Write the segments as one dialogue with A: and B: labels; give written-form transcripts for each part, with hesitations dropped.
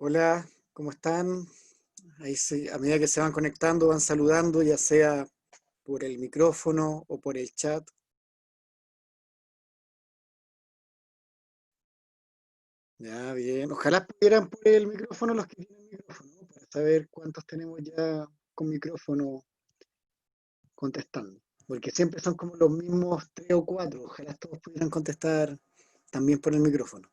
A: Hola, ¿cómo están? A medida que se van conectando, van saludando, ya sea por el micrófono o por el chat. Ya, bien. Ojalá pudieran por el micrófono los que tienen micrófono, ¿no? Para saber cuántos tenemos ya con micrófono contestando. Porque siempre son como los mismos tres o cuatro. Ojalá todos pudieran contestar también por el micrófono.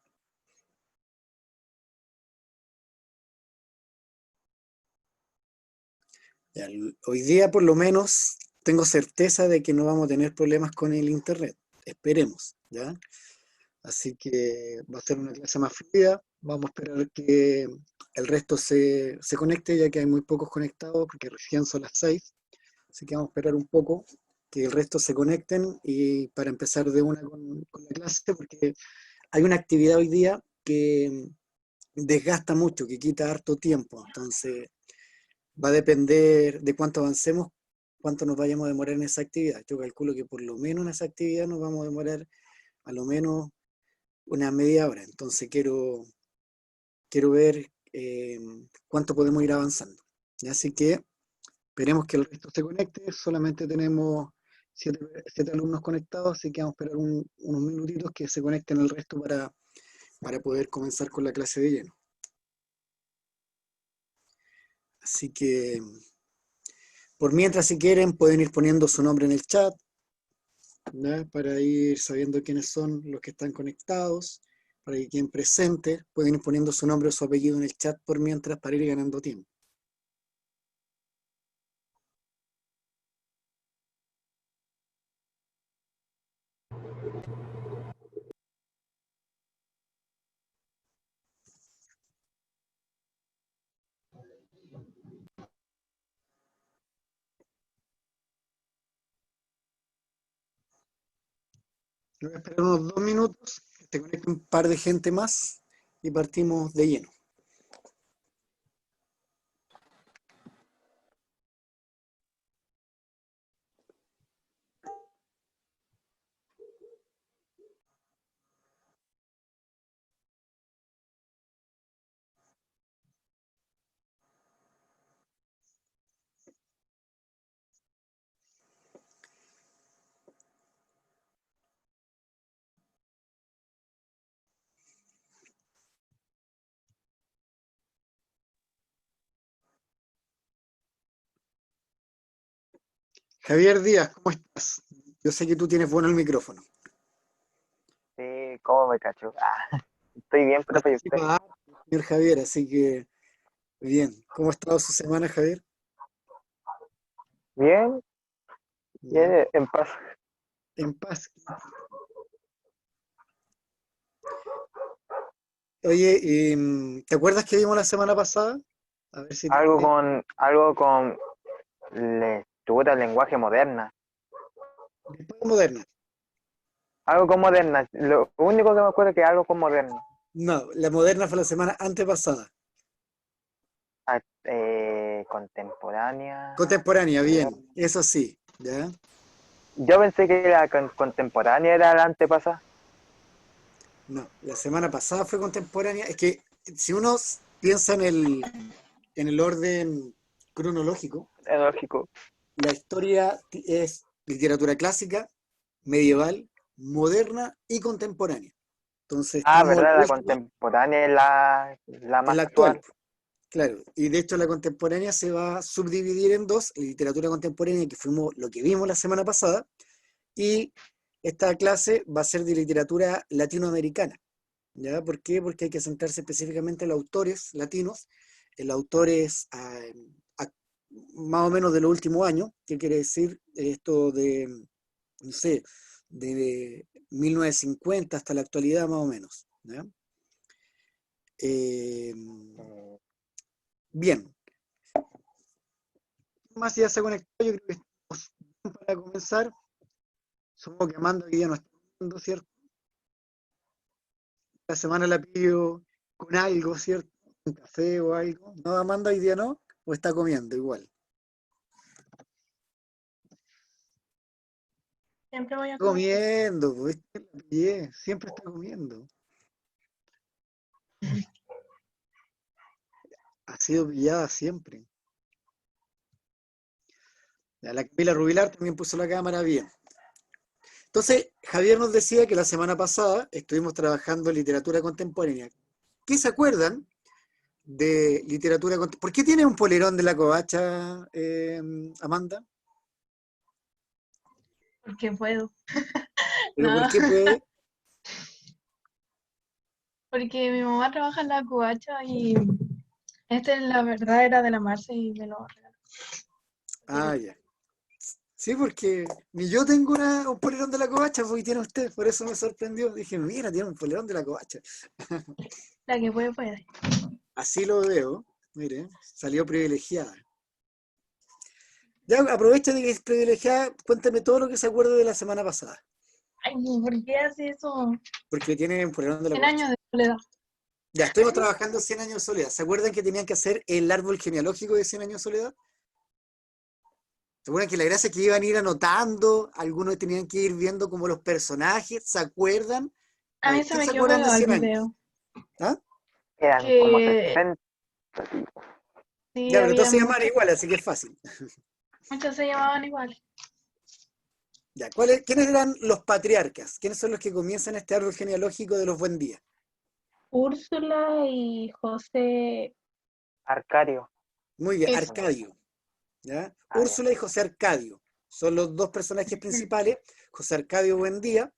A: Ya, hoy día por lo menos tengo certeza de que no vamos a tener problemas con el internet. Esperemos, ¿ya? Así que va a ser una clase más fluida. Vamos a esperar que el resto se conecte, ya que hay muy pocos conectados, porque recién son las 6. Así que vamos a esperar un poco que el resto se conecten y para empezar de una con la clase, porque hay una actividad hoy día que desgasta mucho, que quita harto tiempo. Entonces va a depender de cuánto avancemos, cuánto nos vayamos a demorar en esa actividad. Yo calculo que por lo menos en esa actividad nos vamos a demorar a lo menos una media hora. Entonces quiero ver cuánto podemos ir avanzando. Y así que esperemos que el resto se conecte. Solamente tenemos siete alumnos conectados, así que vamos a esperar unos minutitos que se conecten el resto para poder comenzar con la clase de lleno. Así que, por mientras, si quieren, pueden ir poniendo su nombre en el chat, ¿ya? Para ir sabiendo quiénes son los que están conectados, para que quien presente, pueden ir poniendo su nombre o su apellido en el chat por mientras para ir ganando tiempo. Voy a esperar unos 2 minutos, que se conecte un par de gente más y partimos de lleno. Javier Díaz, ¿cómo estás? Yo sé que tú tienes bueno el micrófono.
B: Sí, ¿cómo me cacho? Estoy bien, profe, ¿y usted?
A: Participa harto, señor Javier, así que bien. ¿Cómo ha estado su semana, Javier?
B: Bien,
A: Ya.
B: bien, en paz.
A: En paz. Oye, ¿te acuerdas que vimos la semana pasada? A ver si
B: Algo con lectura, lenguaje moderna.
A: después de Moderna.
B: Algo con moderna. Lo único que me acuerdo es que algo con moderna.
A: No, la Moderna fue la semana antepasada.
B: Contemporánea.
A: Contemporánea,
B: Anterior.
A: bien. Eso sí, ¿ya?
B: Yo pensé que la contemporánea era la antepasada.
A: No, la semana pasada fue contemporánea. Es que si uno piensa en el orden cronológico,
B: Es lógico.
A: la historia es literatura clásica, medieval, moderna y contemporánea. Entonces estamos
B: ¿Verdad?
A: la
B: La
A: última
B: contemporánea es la
A: en
B: más
A: la
B: actual.
A: actual, claro. Y de hecho la contemporánea se va a subdividir en dos: literatura contemporánea, que fuimos lo que vimos la semana pasada, y esta clase va a ser de literatura latinoamericana. ¿Ya? ¿Por qué? Porque hay que centrarse específicamente en los autores latinos, en los autores más o menos de los últimos años. ¿Qué quiere decir esto de, no sé, de 1950 hasta la actualidad más o menos? ¿Ya? Eh,
B: Eh,
A: bien, más ya se conectó, yo creo que estamos bien para comenzar. Supongo que Amanda hoy día no está viendo, ¿cierto? La semana la pidió con algo, ¿cierto? Un café o algo. ¿No, Amanda, hoy día no? ¿O está comiendo igual?
C: Siempre voy a comer.
A: Comiendo, pues, la pillé, siempre está comiendo. Ha sido pillada siempre. Ya, la Camila Rubilar también puso la cámara bien. Entonces, Javier nos decía que la semana pasada estuvimos trabajando en literatura contemporánea. ¿Qué se acuerdan de literatura contemporánea? ¿Por qué tiene un polerón de la covacha, Amanda?
C: Porque puedo.
A: ¿Pero por
C: No,
A: qué puede?
C: porque mi mamá trabaja en la covacha y este, la verdad, era de la Marce y me lo regaló.
A: Ah, ya. Sí, porque ni yo tengo un polerón de la covacha, pues y tiene usted, por eso me sorprendió. Dije, mira, tiene un polerón de la covacha.
C: La que puede, puede.
A: Así lo veo, mire, salió privilegiada. Ya aprovecha de que es privilegiada, cuéntame todo lo que se acuerde de la semana pasada,
C: Ay, ¿por qué hace eso?
A: porque tiene un polerón de la
C: 100
A: covacha.
C: años de soledad.
A: Ya, estuvimos trabajando 100 años de soledad. ¿Se acuerdan que tenían que hacer el árbol genealógico de 100 años de soledad? ¿Se acuerdan que la gracia es que iban a ir anotando? Algunos tenían que ir viendo como los personajes. ¿Se acuerdan? A
C: A mí
A: ver,
C: se
A: ¿quién
C: me
A: se
C: quedó
A: acuerdan de
C: pegado el
A: 100 años?
C: video.
A: ¿Ah?
B: Eran como
C: Que
B: 60 tipos.
C: sí,
A: Ya, pero
C: había
A: entonces se llaman
C: muchos,
A: igual, así que es fácil.
C: muchos se llamaban igual.
A: Ya, ¿quiénes eran los patriarcas? ¿Quiénes son los que comienzan este árbol genealógico de los buen días?
C: Úrsula y José.
B: Arcario.
A: Muy bien,
C: Eso.
A: Arcadio. ¿Ya?
B: Ah, ya.
A: Úrsula y José Arcadio son los dos personajes principales. José Arcadio Buendía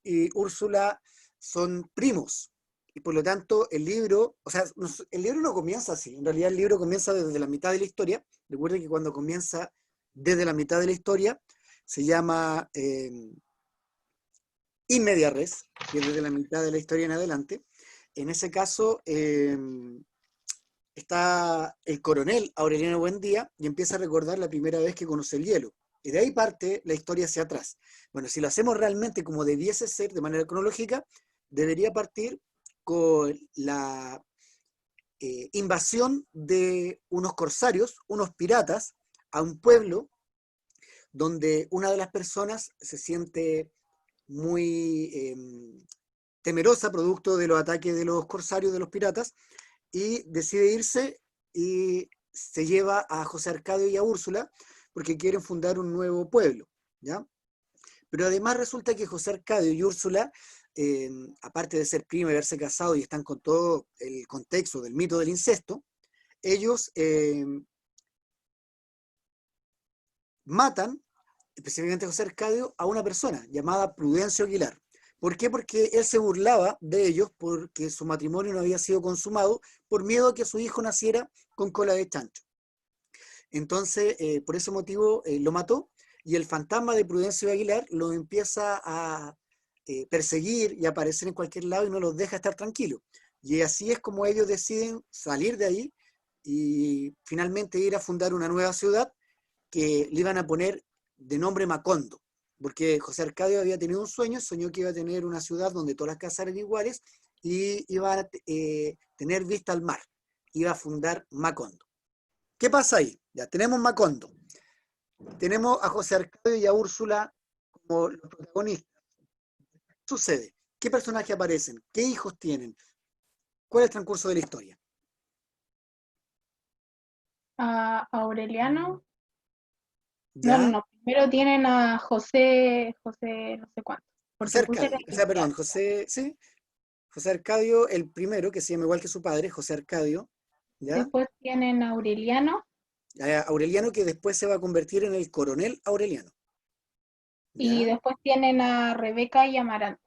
A: y Úrsula son primos. Y por lo tanto, el libro, o sea, el libro no comienza así. En realidad, el libro comienza desde la mitad de la historia. Recuerden que cuando comienza desde la mitad de la historia, se llama in media res, que es desde la mitad de la historia en adelante. En ese caso, está el coronel Aureliano Buendía y empieza a recordar la primera vez que conoce el hielo. Y de ahí parte la historia hacia atrás. Bueno, si lo hacemos realmente como debiese ser de manera cronológica, debería partir con la invasión de unos corsarios, unos piratas, a un pueblo donde una de las personas se siente muy temerosa producto de los ataques de los corsarios, de los piratas, y decide irse y se lleva a José Arcadio y a Úrsula porque quieren fundar un nuevo pueblo, ¿ya? Pero además resulta que José Arcadio y Úrsula, aparte de ser prima y haberse casado y están con todo el contexto del mito del incesto, ellos matan, específicamente José Arcadio, a una persona llamada Prudencio Aguilar. ¿Por qué? Porque él se burlaba de ellos porque su matrimonio no había sido consumado por miedo a que su hijo naciera con cola de chancho. Entonces, por ese motivo, lo mató y el fantasma de Prudencio Aguilar lo empieza a perseguir y aparecer en cualquier lado y no los deja estar tranquilos. Y así es como ellos deciden salir de ahí y finalmente ir a fundar una nueva ciudad que le iban a poner de nombre Macondo, porque José Arcadio había tenido un sueño, soñó que iba a tener una ciudad donde todas las casas eran iguales y iba a tener vista al mar, iba a fundar Macondo. ¿Qué pasa ahí? Ya tenemos Macondo, tenemos a José Arcadio y a Úrsula como los protagonistas. ¿Qué sucede? ¿Qué personajes aparecen? ¿Qué hijos tienen? ¿Cuál es el transcurso de la historia?
C: A Aureliano. No, no,
A: ¿Ya?
C: no. Primero tienen a José, José no sé cuánto.
A: José
C: Porque puse
A: Arcadio,
C: la
A: o sea,
C: inicial.
A: perdón, José, sí, José Arcadio, el primero, que se llama igual que su padre, José Arcadio, ¿ya?
C: Después tienen a Aureliano
A: Aureliano, que después se va a convertir en el coronel Aureliano,
C: y
A: ¿ya?
C: después tienen a Rebeca y Amaranta.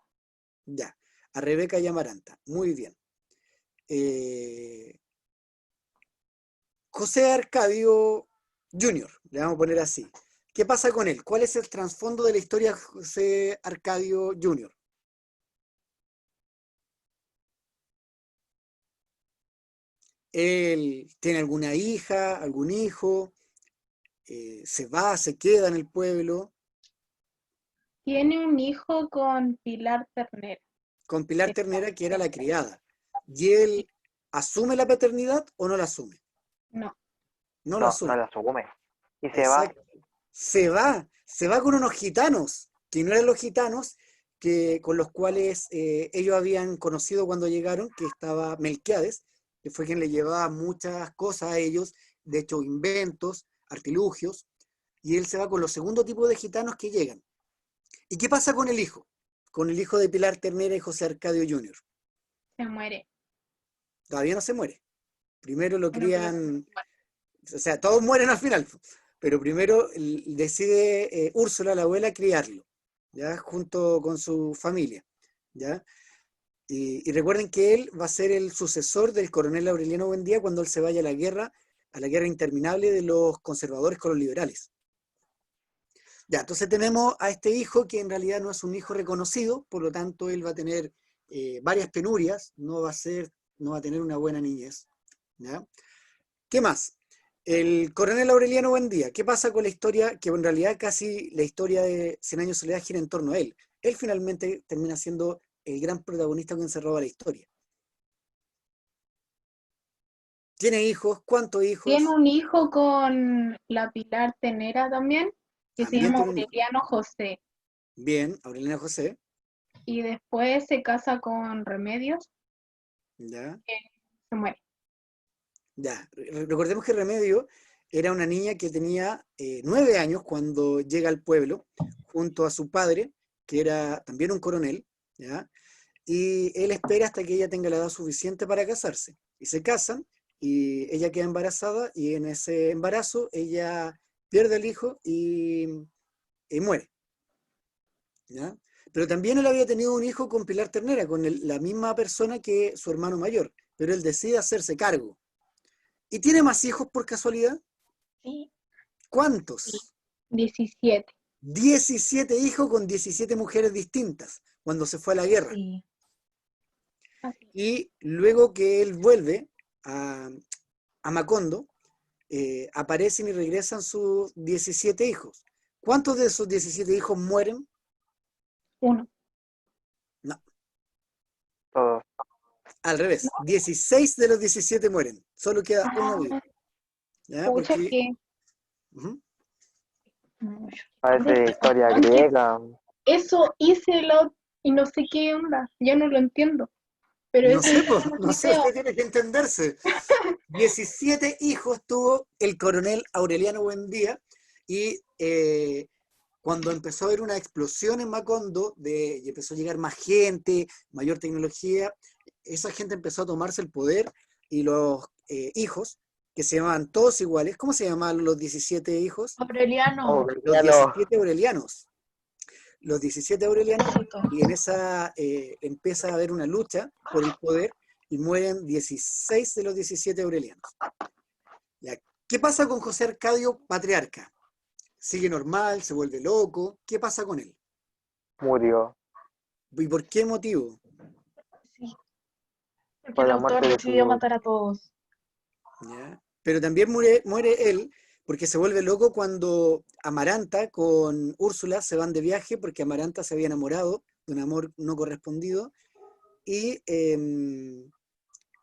A: Ya. A Rebeca y Amaranta, muy bien. José Arcadio Jr., le vamos a poner así. ¿Qué pasa con él? ¿Cuál es el trasfondo de la historia de José Arcadio Jr.? ¿Él tiene alguna hija, algún hijo? ¿Se va, se queda en el pueblo?
C: Tiene un hijo con Pilar Ternera.
A: Con Pilar
C: Que
A: Ternera, que era la criada. ¿Y él asume la paternidad o no la asume?
C: no,
A: No la
B: No, no
A: asume.
B: la asume. Y se va.
A: Exacto. Se va con unos gitanos, que no eran los gitanos con los cuales ellos habían conocido cuando llegaron, que estaba Melquiades, que fue quien le llevaba muchas cosas a ellos, de hecho inventos, artilugios, y él se va con los segundos tipos de gitanos que llegan. ¿Y qué pasa con el hijo? Con el hijo de Pilar Ternera y José Arcadio Jr.
C: Se muere.
A: Todavía no se muere. Primero lo
C: Bueno, pero
A: crían, o sea, todos mueren al final, pero primero decide Úrsula, la abuela, criarlo, ¿ya? Junto con su familia, ¿ya? Y recuerden que él va a ser el sucesor del coronel Aureliano Buendía cuando él se vaya a la guerra interminable de los conservadores con los liberales. Ya, entonces tenemos a este hijo que en realidad no es un hijo reconocido, por lo tanto él va a tener varias penurias, no va a tener una buena niñez, ¿ya? ¿Qué más? El coronel Aureliano Buendía, ¿qué pasa con la historia? Que en realidad casi la historia de Cien Años de Soledad gira en torno a él. Él finalmente termina siendo el gran protagonista que encerraba la historia. ¿Tiene hijos? ¿Cuántos
C: tiene
A: hijos?
C: un hijo con la Pilar Tenera también, que se
A: También
C: llama
A: tiene un hijo.
C: Aureliano José.
A: Bien, Aureliano José,
C: Y después se casa con Remedios,
A: ¿ya?
C: que se muere.
A: Ya. Recordemos que Remedio era una niña que tenía 9 años cuando llega al pueblo, junto a su padre, que era también un coronel, ¿ya? Y él espera hasta que ella tenga la edad suficiente para casarse. Y se casan, y ella queda embarazada, y en ese embarazo ella pierde al hijo y muere, ¿ya? Pero también él había tenido un hijo con Pilar Ternera, con la misma persona que su hermano mayor, pero él decide hacerse cargo. ¿Y tiene más hijos por casualidad?
C: Sí, sí,
A: ¿Cuántos?
C: 17.
A: 17 hijos con 17 mujeres distintas cuando se fue a la guerra.
C: Sí, así.
A: Y luego que él vuelve a Macondo, aparecen y regresan sus 17 hijos. ¿Cuántos de esos 17 hijos mueren?
C: Uno.
A: No,
B: Todos.
A: al
C: ¿No?
A: revés. 16 de los 17 mueren. Solo queda uno vivo.
C: Ah,
A: ¿Ya?
C: pucha,
A: Porque
C: que
A: ujú,
C: mucho.
B: Parece historia
C: Aunque
B: griega.
C: eso hice y no sé qué onda, ya no lo entiendo. Pero
A: no
C: eso
A: sé,
C: hice
A: pues,
C: en un
A: no sé,
C: video.
A: usted tiene que entenderse. 17 hijos tuvo el coronel Aureliano Buendía y cuando empezó a haber una explosión en Macondo y empezó a llegar más gente, mayor tecnología, esa gente empezó a tomarse el poder y los hijos, que se llamaban todos iguales, ¿cómo se llamaban los 17 hijos?
B: Oh,
C: Aureliano,
A: Los
B: ya no.
A: 17 Aurelianos. Los 17 Aurelianos,
C: chiquito.
A: y en esa empieza a haber una lucha por el poder y mueren 16 de los 17 Aurelianos. ¿Ya? ¿Qué pasa con José Arcadio, patriarca? ¿Sigue normal? ¿Se vuelve loco? ¿Qué pasa con él?
B: Murió
A: ¿Y por qué motivo?
C: Sí, porque
B: por
C: el
B: la
C: autor
B: muerte de
C: decidió
B: su...
C: matar a todos.
A: ¿Ya? Pero también muere él porque se vuelve loco cuando Amaranta con Úrsula se van de viaje porque Amaranta se había enamorado de un amor no correspondido y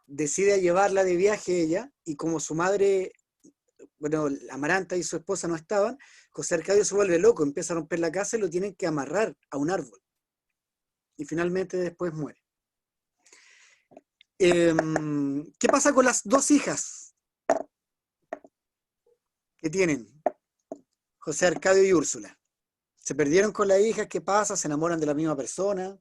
A: decide llevarla de viaje ella y como su madre, bueno, Amaranta y su esposa no estaban, José Arcadio se vuelve loco, empieza a romper la casa y lo tienen que amarrar a un árbol y finalmente después muere. ¿Qué pasa con las dos hijas que tienen José Arcadio y Úrsula? ¿Se perdieron con las hijas? ¿Qué pasa? ¿Se enamoran de la misma persona?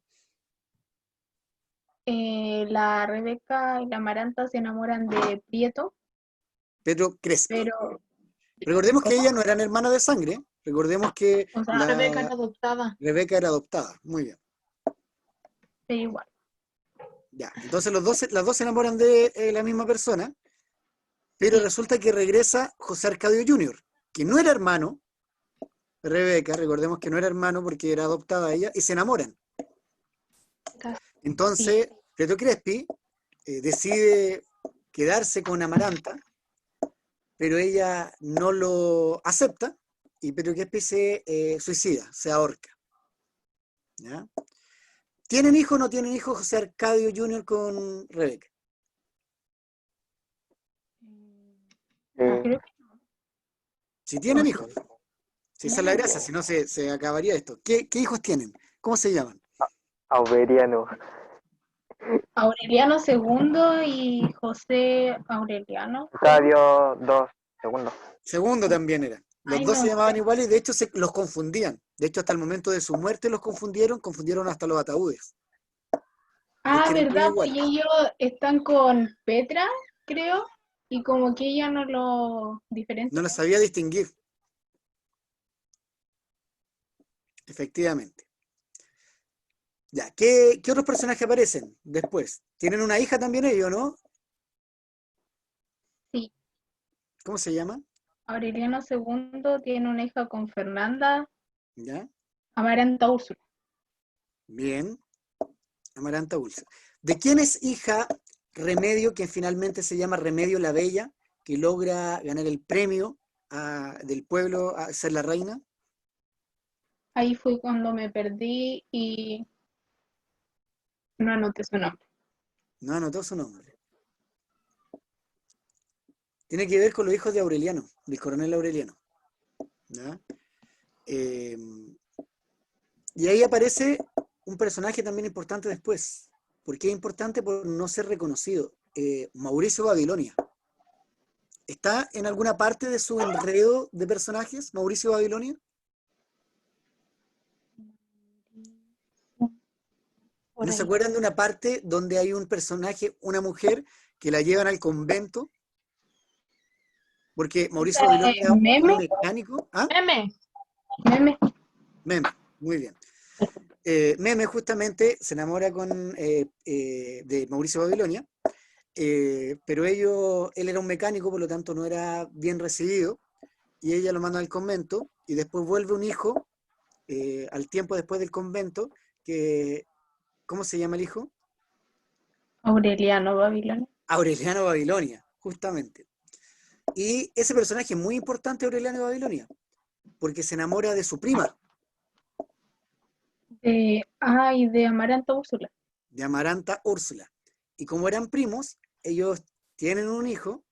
C: La Rebeca y la Amaranta se enamoran de Prieto,
A: Pedro Crespi.
C: pero
A: Recordemos que
C: ¿cómo?
A: ellas no eran hermanas de sangre. Recordemos que
C: O sea, Rebeca
A: la
C: era adoptada,
A: Rebeca era adoptada. Muy bien.
C: pero igual.
A: Ya. Entonces las dos se enamoran de la misma persona, pero
C: Sí,
A: resulta que regresa José Arcadio Jr., que no era hermano de Rebeca, recordemos que no era hermano porque era adoptada ella, y se enamoran.
C: sí.
A: Entonces, Pedro Crespi decide quedarse con Amaranta, pero ella no lo acepta y Pedro Crespi se suicida, se ahorca. ¿Ya? ¿Tienen hijos o no tienen hijos José Arcadio Jr. con Rebeca?
C: No,
B: Eh,
C: creo que
A: Si
C: no,
A: tienen
C: sí.
A: hijos, si esa es la
B: sí,
A: gracia, si no se acabaría esto. ¿Qué hijos tienen? ¿Cómo se llaman?
B: Aureliano.
D: Aureliano II y José Aureliano.
B: Octavio II, segundo.
A: Segundo también era. Los
D: Ay,
A: dos
D: no
A: se llamaban
D: sé.
A: igual y de hecho los confundían. De hecho, hasta el momento de su muerte los confundieron hasta los ataúdes,
D: Ah,
A: porque eran todos
D: ¿verdad? Pues
A: iguales.
D: ellos están con Petra, creo, y como que ella no lo
A: No
D: diferencia.
A: los sabía distinguir, efectivamente. Ya, ¿qué otros personajes aparecen después? ¿Tienen una hija también ellos, no?
D: Sí,
A: ¿Cómo se llama?
D: Aureliano II tiene una hija con Fernanda
A: ¿Ya?
D: Amaranta Úrsula.
A: Bien. Amaranta Ulsa. ¿De quién es hija Remedio, quien finalmente se llama Remedio la Bella, que logra ganar el premio del pueblo a ser la reina?
D: Ahí fue cuando me perdí y no anoté su nombre.
A: No anotó su nombre. Tiene que ver con los hijos de Aureliano, del coronel Aureliano. ¿Ya? Eh, y ahí aparece un personaje también importante después. ¿Por qué es importante? Por no ser reconocido. Mauricio Babilonia. ¿Está en alguna parte de su enredo de personajes, Mauricio Babilonia?
C: Por
A: ¿No se
C: ahí.
A: acuerdan de una parte donde hay un personaje, una mujer, que la llevan al convento? Porque Mauricio Babilonia es un
D: Meme,
A: mecánico. ¿Ah?
C: Meme.
D: meme.
A: Meme, muy bien. Meme justamente se enamora de Mauricio Babilonia, pero él era un mecánico, por lo tanto no era bien recibido, y ella lo manda al convento, y después vuelve un hijo, al tiempo después del convento, que, ¿cómo se llama el hijo?
D: Aureliano Babilonia.
A: Aureliano Babilonia, justamente. Y ese personaje es muy importante, Aureliano de Babilonia, porque se enamora de su prima,
D: De Amaranta Úrsula.
A: de Amaranta Úrsula. Y como eran primos, ellos tienen un hijo,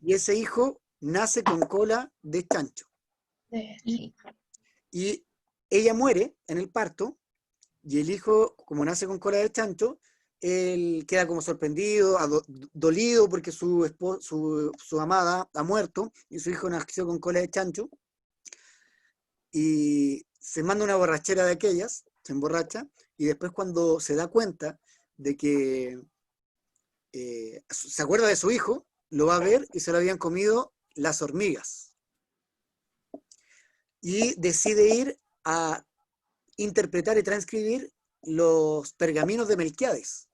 A: y ese hijo nace con cola de chancho.
C: Sí.
A: Y ella muere en el parto, y el hijo, como nace con cola de chancho, él queda como sorprendido, dolido, porque su amada ha muerto, y su hijo nació con cola de chancho, y se manda una borrachera de aquellas, se emborracha, y después cuando se da cuenta de que se acuerda de su hijo, lo va a ver y se lo habían comido las hormigas. Y decide ir a interpretar y transcribir los pergaminos de Melquiades.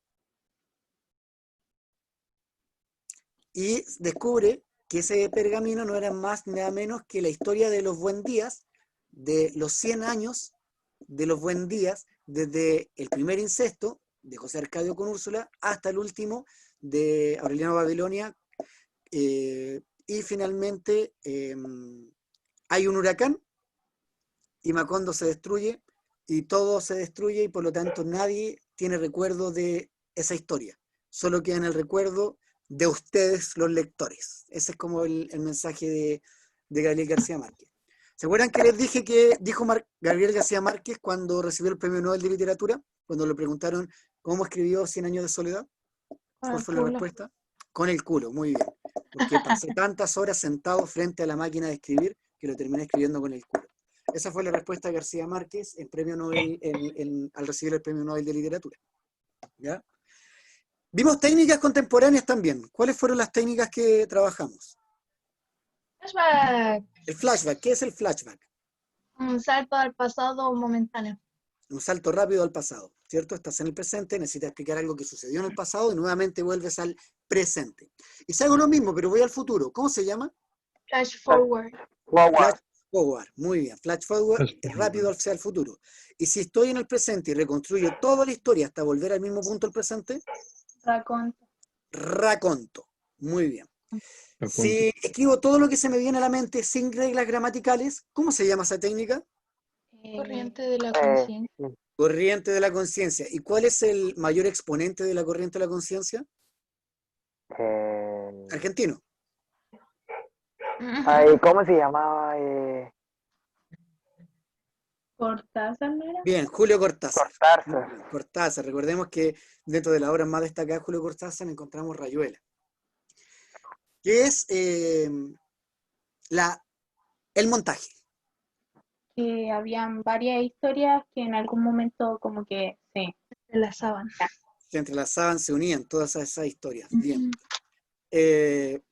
A: Y descubre que ese pergamino no era más nada menos que la historia de los buen días, de los 100 años de los buen días, desde el primer incesto de José Arcadio con Úrsula hasta el último de Aureliano Babilonia. Y finalmente hay un huracán y Macondo se destruye y todo se destruye y por lo tanto nadie tiene recuerdo de esa historia. Solo queda en el recuerdo de ustedes, los lectores. Ese es como el mensaje de Gabriel García Márquez. ¿Se acuerdan que les dije que dijo Gabriel García Márquez cuando recibió el Premio Nobel de Literatura? Cuando le preguntaron cómo escribió Cien años de soledad.
C: Con
A: ¿Cuál
C: el
A: fue la
C: culo.
A: respuesta? Con el culo, muy bien. Porque pasé tantas horas sentado frente a la máquina de escribir que lo terminé escribiendo con el culo. Esa fue la respuesta de García Márquez en premio Nobel, al recibir el Premio Nobel de Literatura. ¿Ya? Vimos técnicas contemporáneas también. ¿Cuáles fueron las técnicas que trabajamos?
C: Flashback.
A: El flashback. ¿Qué es el flashback?
C: Un salto al pasado momentáneo.
A: Un salto rápido al pasado, ¿cierto? Estás en el presente, necesitas explicar algo que sucedió en el pasado y nuevamente vuelves al presente. Y si hago lo mismo, pero voy al futuro, ¿cómo se llama?
C: Flash forward.
A: Flash
B: Forward.
A: forward, muy bien. Flash forward es rápido hacia el futuro. Y si estoy en el presente y reconstruyo toda la historia hasta volver al mismo punto del presente,
D: Raconto.
A: raconto. Muy bien. Si escribo todo lo que se me viene a la mente sin reglas gramaticales, ¿cómo se llama esa técnica?
C: Corriente de la
B: Eh,
C: conciencia.
B: sí,
A: Corriente de la conciencia. ¿Y cuál es el mayor exponente de la corriente de la conciencia?
B: eh,
A: Argentino.
B: ay, ¿cómo se llamaba?
D: Cortázar, ¿no era?
A: Bien, Julio Cortázar.
B: Cortázar.
A: Muy bien, Cortázar. Recordemos que dentro de la obra más destacada de Julio Cortázar encontramos Rayuela, que es el montaje.
D: Que habían varias historias que en algún momento como que sí.
C: Enlazaban.
A: Se entrelazaban, se unían todas esas historias. Bien.
C: Ujú.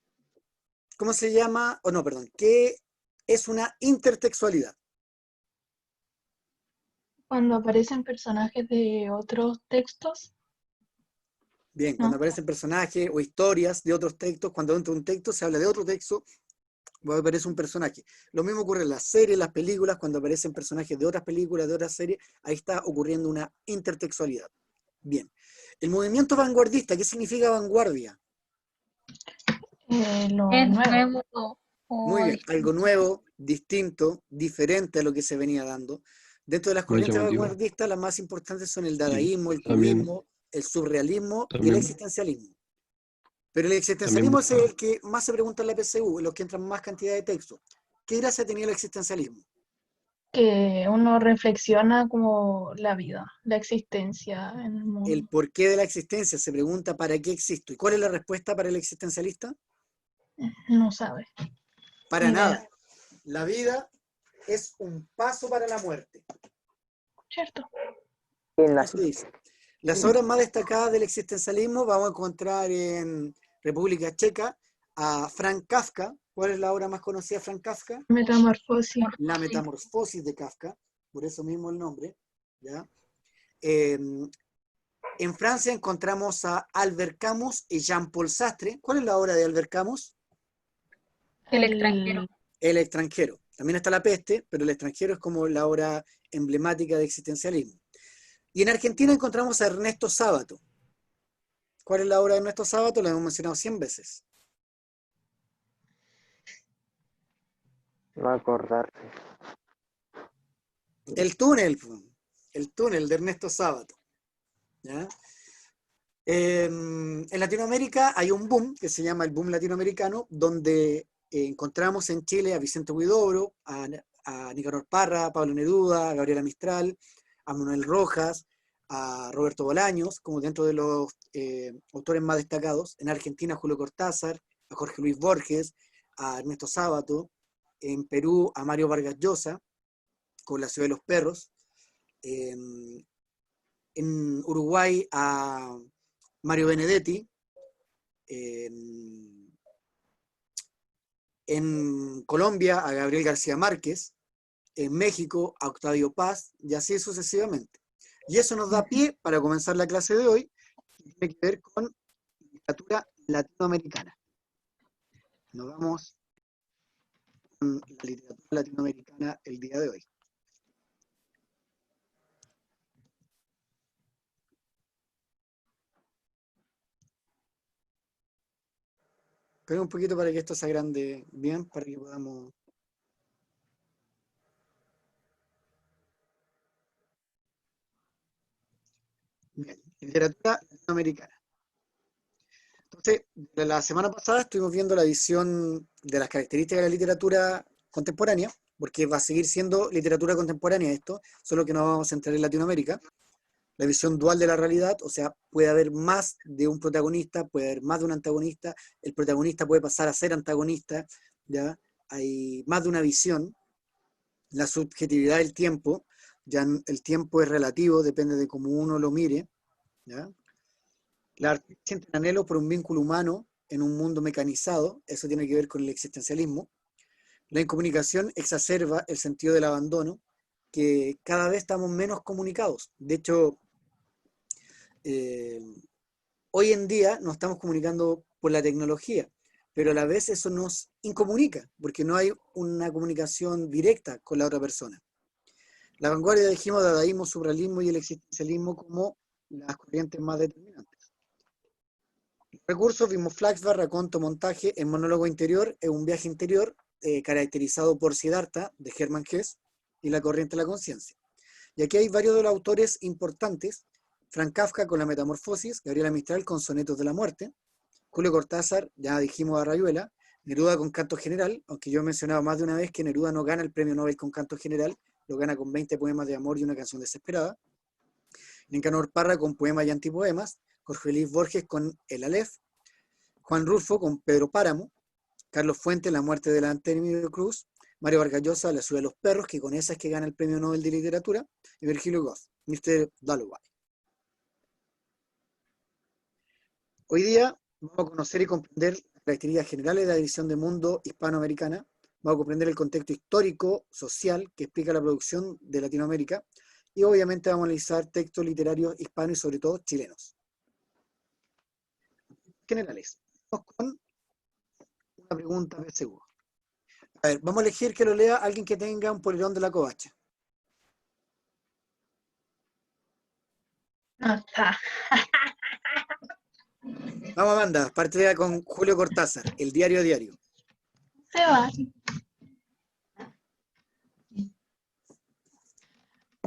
A: ¿Cómo se llama? O no, perdón. ¿Qué es una intertextualidad?
C: Cuando aparecen personajes de otros textos,
A: Bien,
C: ¿no?
A: cuando aparecen personajes o historias de otros textos, cuando dentro de un texto se habla de otro texto, aparece un personaje. Lo mismo ocurre en las series, las películas, cuando aparecen personajes de otras películas, de otras series, ahí está ocurriendo una intertextualidad. Bien. El movimiento vanguardista, ¿qué significa vanguardia?
C: Lo
D: Es
C: nuevo.
D: nuevo
A: Muy
D: o
A: bien, algo
D: distinto.
A: nuevo, distinto, diferente a lo que se venía dando. Dentro de las
E: Muy
A: corrientes
E: llamativo.
A: vanguardistas, las más importantes son el
E: Y
A: dadaísmo, el
E: también,
A: cubismo, el surrealismo y el
E: también,
A: existencialismo. Pero el
E: también,
A: existencialismo es el que más se pregunta en la PSU, en los que entran más cantidad de textos. ¿Qué gracia tenía el existencialismo?
C: Que uno reflexiona como la vida, la existencia en el
A: El
C: mundo.
A: porqué de la existencia, se pregunta ¿para qué existo? ¿Y cuál es la respuesta para el existencialista?
C: No sabe,
A: Para
C: ni idea,
A: nada. La vida es un paso para la muerte.
C: ¿cierto?
A: Eso dice. Las obras más destacadas del existencialismo vamos a encontrar en República Checa a Franz Kafka. ¿Cuál es la obra más conocida de Franz Kafka?
C: Metamorfosis.
A: La Metamorfosis de Kafka, por eso mismo el nombre. ¿Ya? En Francia encontramos a Albert Camus y Jean-Paul Sartre. ¿Cuál es la obra de Albert Camus?
D: El extranjero.
A: El extranjero. También está La peste, pero El extranjero es como la obra emblemática de existencialismo. Y en Argentina encontramos a Ernesto Sábato. ¿Cuál es la obra de Ernesto Sábato? La hemos mencionado 100 veces.
B: No acordarse.
A: El túnel de Ernesto Sábato. ¿Ya? En Latinoamérica hay un boom que se llama el boom latinoamericano, donde encontramos en Chile a Vicente Huidobro, a Nicanor Parra, a Pablo Neruda, a Gabriela Mistral, a Manuel Rojas, a Roberto Bolaños, como dentro de los autores más destacados. En Argentina, Julio Cortázar, a Jorge Luis Borges, a Ernesto Sábato. En Perú, a Mario Vargas Llosa, con La ciudad de los perros. En Uruguay, a Mario Benedetti. En Colombia, a Gabriel García Márquez. En México, a Octavio Paz, y así sucesivamente. Y eso nos da pie para comenzar la clase de hoy, que tiene que ver con literatura latinoamericana. Nos vamos con la literatura latinoamericana el día de hoy. Espera un poquito para que esto se agrande bien, para que podamos... Bien, literatura latinoamericana. Entonces, la semana pasada estuvimos viendo la visión de las características de la literatura contemporánea, porque va a seguir siendo literatura contemporánea esto, solo que no vamos a centrar en Latinoamérica. La visión dual de la realidad, o sea, puede haber más de un protagonista, puede haber más de un antagonista, el protagonista puede pasar a ser antagonista, ¿ya? Hay más de una visión, la subjetividad del tiempo, ya el tiempo es relativo, depende de cómo uno lo mire, ¿ya? La artista siente anhelo por un vínculo humano en un mundo mecanizado, eso tiene que ver con el existencialismo. La incomunicación exacerba el sentido del abandono, que cada vez estamos menos comunicados. De hecho, hoy en día nos estamos comunicando por la tecnología, pero a la vez eso nos incomunica, porque no hay una comunicación directa con la otra persona. La vanguardia, dijimos, dadaísmo, surrealismo y el existencialismo como las corrientes más determinantes. Recursos, vimos flashback, raconto, montaje, el monólogo interior es un viaje interior caracterizado por Siddhartha, de Hermann Hesse, y la corriente de la conciencia. Y aquí hay varios de los autores importantes: Franz Kafka con La Metamorfosis, Gabriela Mistral con Sonetos de la Muerte, Julio Cortázar, ya dijimos a Rayuela, Neruda con Canto General, aunque yo he mencionado más de una vez que Neruda no gana el premio Nobel con Canto General, lo gana con 20 poemas de amor y una canción desesperada. Nicanor Parra con poemas y antipoemas, Jorge Luis Borges con El Aleph, Juan Rulfo con Pedro Páramo, Carlos Fuentes, La muerte de la Antonio Cruz, Mario Vargas Llosa, La ciudad de los perros, que con esa es que gana el premio Nobel de Literatura, y Virgilio Goff, Mr. Dalloway. Hoy día vamos a conocer y comprender las características generales de la división de mundo hispanoamericana, vamos a comprender el contexto histórico, social, que explica la producción de Latinoamérica, y obviamente vamos a analizar textos literarios hispanos y sobre todo chilenos. Generales. Vamos con una pregunta PSU. A ver, vamos a elegir que lo lea alguien que tenga un polerón de la covacha.
C: No está.
A: Vamos, Amanda, partida con Julio Cortázar, El diario a diario.
C: Se va.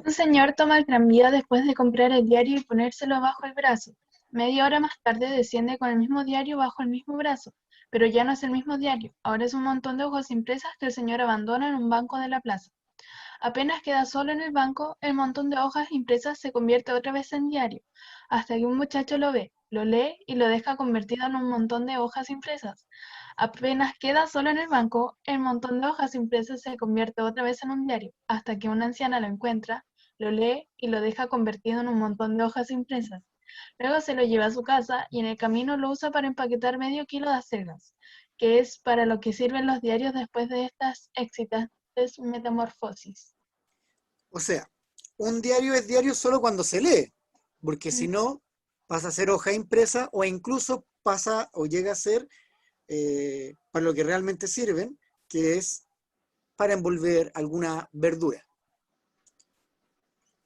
C: Un señor toma el tranvía después de comprar el diario y ponérselo bajo el brazo. Media hora más tarde desciende con el mismo diario bajo el mismo brazo, pero ya no es el mismo diario, ahora es un montón de hojas impresas que el señor abandona en un banco de la plaza. Apenas queda solo en el banco, el montón de hojas impresas se convierte otra vez en diario, hasta que un muchacho lo ve, lo lee y lo deja convertido en un montón de hojas impresas. Apenas queda solo en el banco, el montón de hojas impresas se convierte otra vez en un diario, hasta que una anciana lo encuentra, lo lee y lo deja convertido en un montón de hojas impresas. Luego se lo lleva a su casa y en el camino lo usa para empaquetar medio kilo de acelgas, que es para lo que sirven los diarios después de estas excitantes metamorfosis.
A: O sea, un diario es diario solo cuando se lee, porque si no, pasa a ser hoja impresa o incluso pasa o llega a ser para lo que realmente sirven, que es para envolver alguna verdura.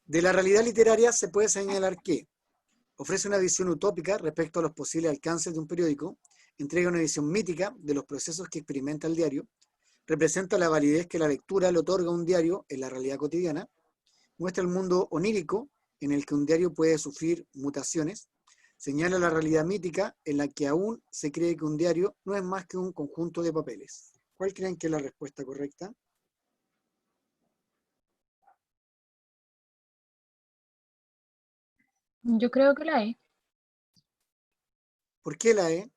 A: De la realidad literaria se puede señalar que ofrece una visión utópica respecto a los posibles alcances de un periódico, entrega una visión mítica de los procesos que experimenta el diario, representa la validez que la lectura le otorga a un diario en la realidad cotidiana, muestra el mundo onírico en el que un diario puede sufrir mutaciones, señala la realidad mítica en la que aún se cree que un diario no es más que un conjunto de papeles. ¿Cuál creen que es la respuesta correcta?
D: Yo creo que la E,
A: ¿Por qué la E?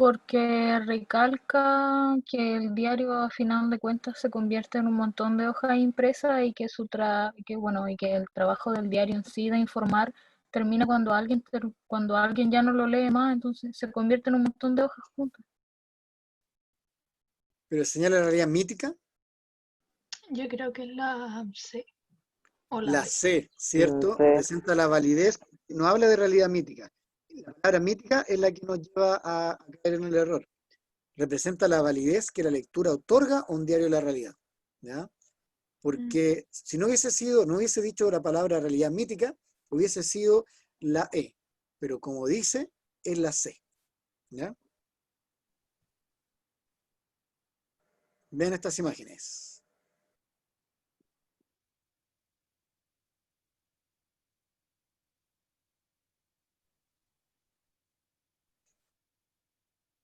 D: porque recalca que el diario a final de cuentas se convierte en un montón de hojas impresas y que y que el trabajo del diario en sí de informar termina cuando alguien ya no lo lee más, entonces se convierte en un montón de hojas juntas.
A: ¿Pero señala la realidad mítica?
C: Yo creo que es la C o la
A: La
C: D.
A: C, ¿cierto?
B: Sí.
A: Representa la validez, no habla de realidad mítica. La palabra mítica es la que nos lleva a caer en el error. Representa la validez que la lectura otorga a un diario de la realidad. ¿Ya? Porque si no hubiese dicho la palabra realidad mítica, hubiese sido la E. Pero como dice, es la C. ¿Ya? Vean estas imágenes.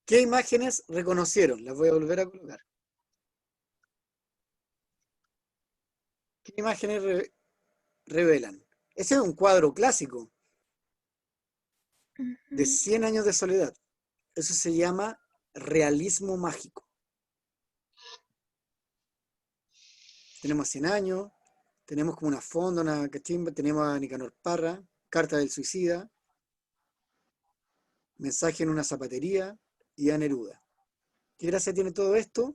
A: ¿Qué imágenes reconocieron? Las voy a volver a colocar. ¿Qué imágenes revelan? Ese es un cuadro clásico de 100 años de soledad. Eso se llama realismo mágico. Tenemos 100 años, tenemos como una fonda, una cachimba, tenemos a Nicanor Parra, Carta del Suicida, Mensaje en una zapatería y a Neruda. ¿Qué gracia tiene todo esto?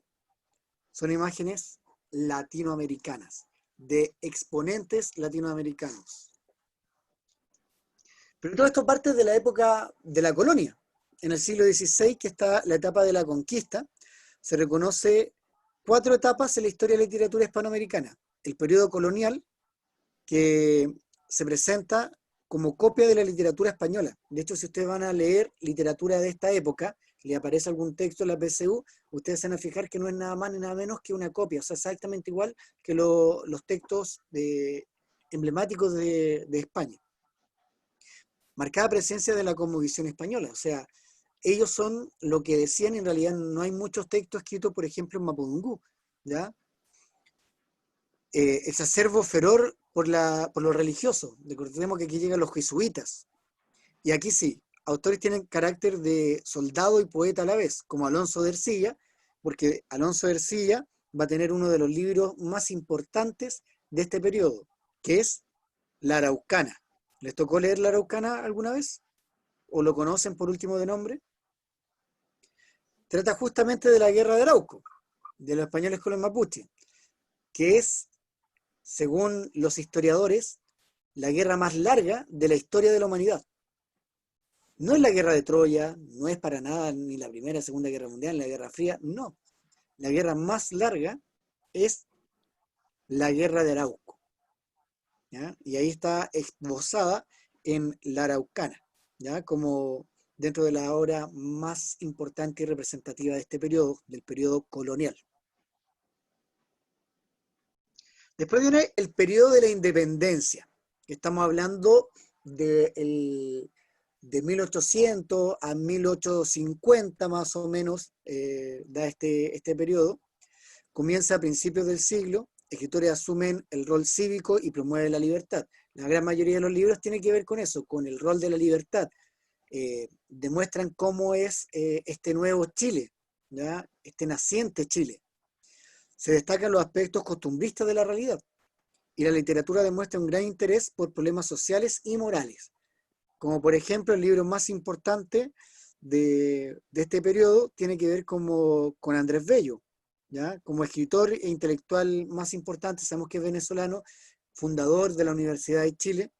A: Son imágenes latinoamericanas, de exponentes latinoamericanos. Pero todo esto parte de la época de la colonia. En el siglo XVI, que está la etapa de la conquista, se reconoce 4 etapas en la historia de la literatura hispanoamericana. El periodo colonial, que se presenta como copia de la literatura española. De hecho, si ustedes van a leer literatura de esta época, le aparece algún texto en la PSU, ustedes se van a fijar que no es nada más ni nada menos que una copia, o sea, exactamente igual que los textos emblemáticos de España. Marcada presencia de la cosmovisión española, o sea, ellos son lo que decían, en realidad no hay muchos textos escritos, por ejemplo, en mapudungún, ¿ya? exacerbo furor por lo religioso. Recordemos que aquí llegan los jesuitas. Y aquí sí, autores tienen carácter de soldado y poeta a la vez, como Alonso de Ercilla, porque Alonso de Ercilla va a tener uno de los libros más importantes de este periodo, que es La Araucana. ¿Les tocó leer La Araucana alguna vez? ¿O lo conocen por último de nombre? Trata justamente de la guerra de Arauco, de los españoles con los mapuches, que es, según los historiadores, la guerra más larga de la historia de la humanidad. No es la guerra de Troya, no es para nada ni la Primera ni Segunda Guerra Mundial, ni la Guerra Fría, no. La guerra más larga es la guerra de Arauco, ¿ya? Y ahí está esbozada en la Araucana, ¿ya? Como dentro de la obra más importante y representativa de este periodo, del periodo colonial. Después viene el periodo de la independencia. Estamos hablando de 1800 a 1850 más o menos, da este periodo. Comienza a principios del siglo, escritores asumen el rol cívico y promueven la libertad. La gran mayoría de los libros tienen que ver con eso, con el rol de la libertad. Demuestran cómo es este nuevo Chile, ¿ya? Este naciente Chile. Se destacan los aspectos costumbristas de la realidad, y la literatura demuestra un gran interés por problemas sociales y morales. Como por ejemplo el libro más importante de este periodo tiene que ver con Andrés Bello, ¿ya? Como escritor e intelectual más importante, sabemos que es venezolano, fundador de la Universidad de Chile,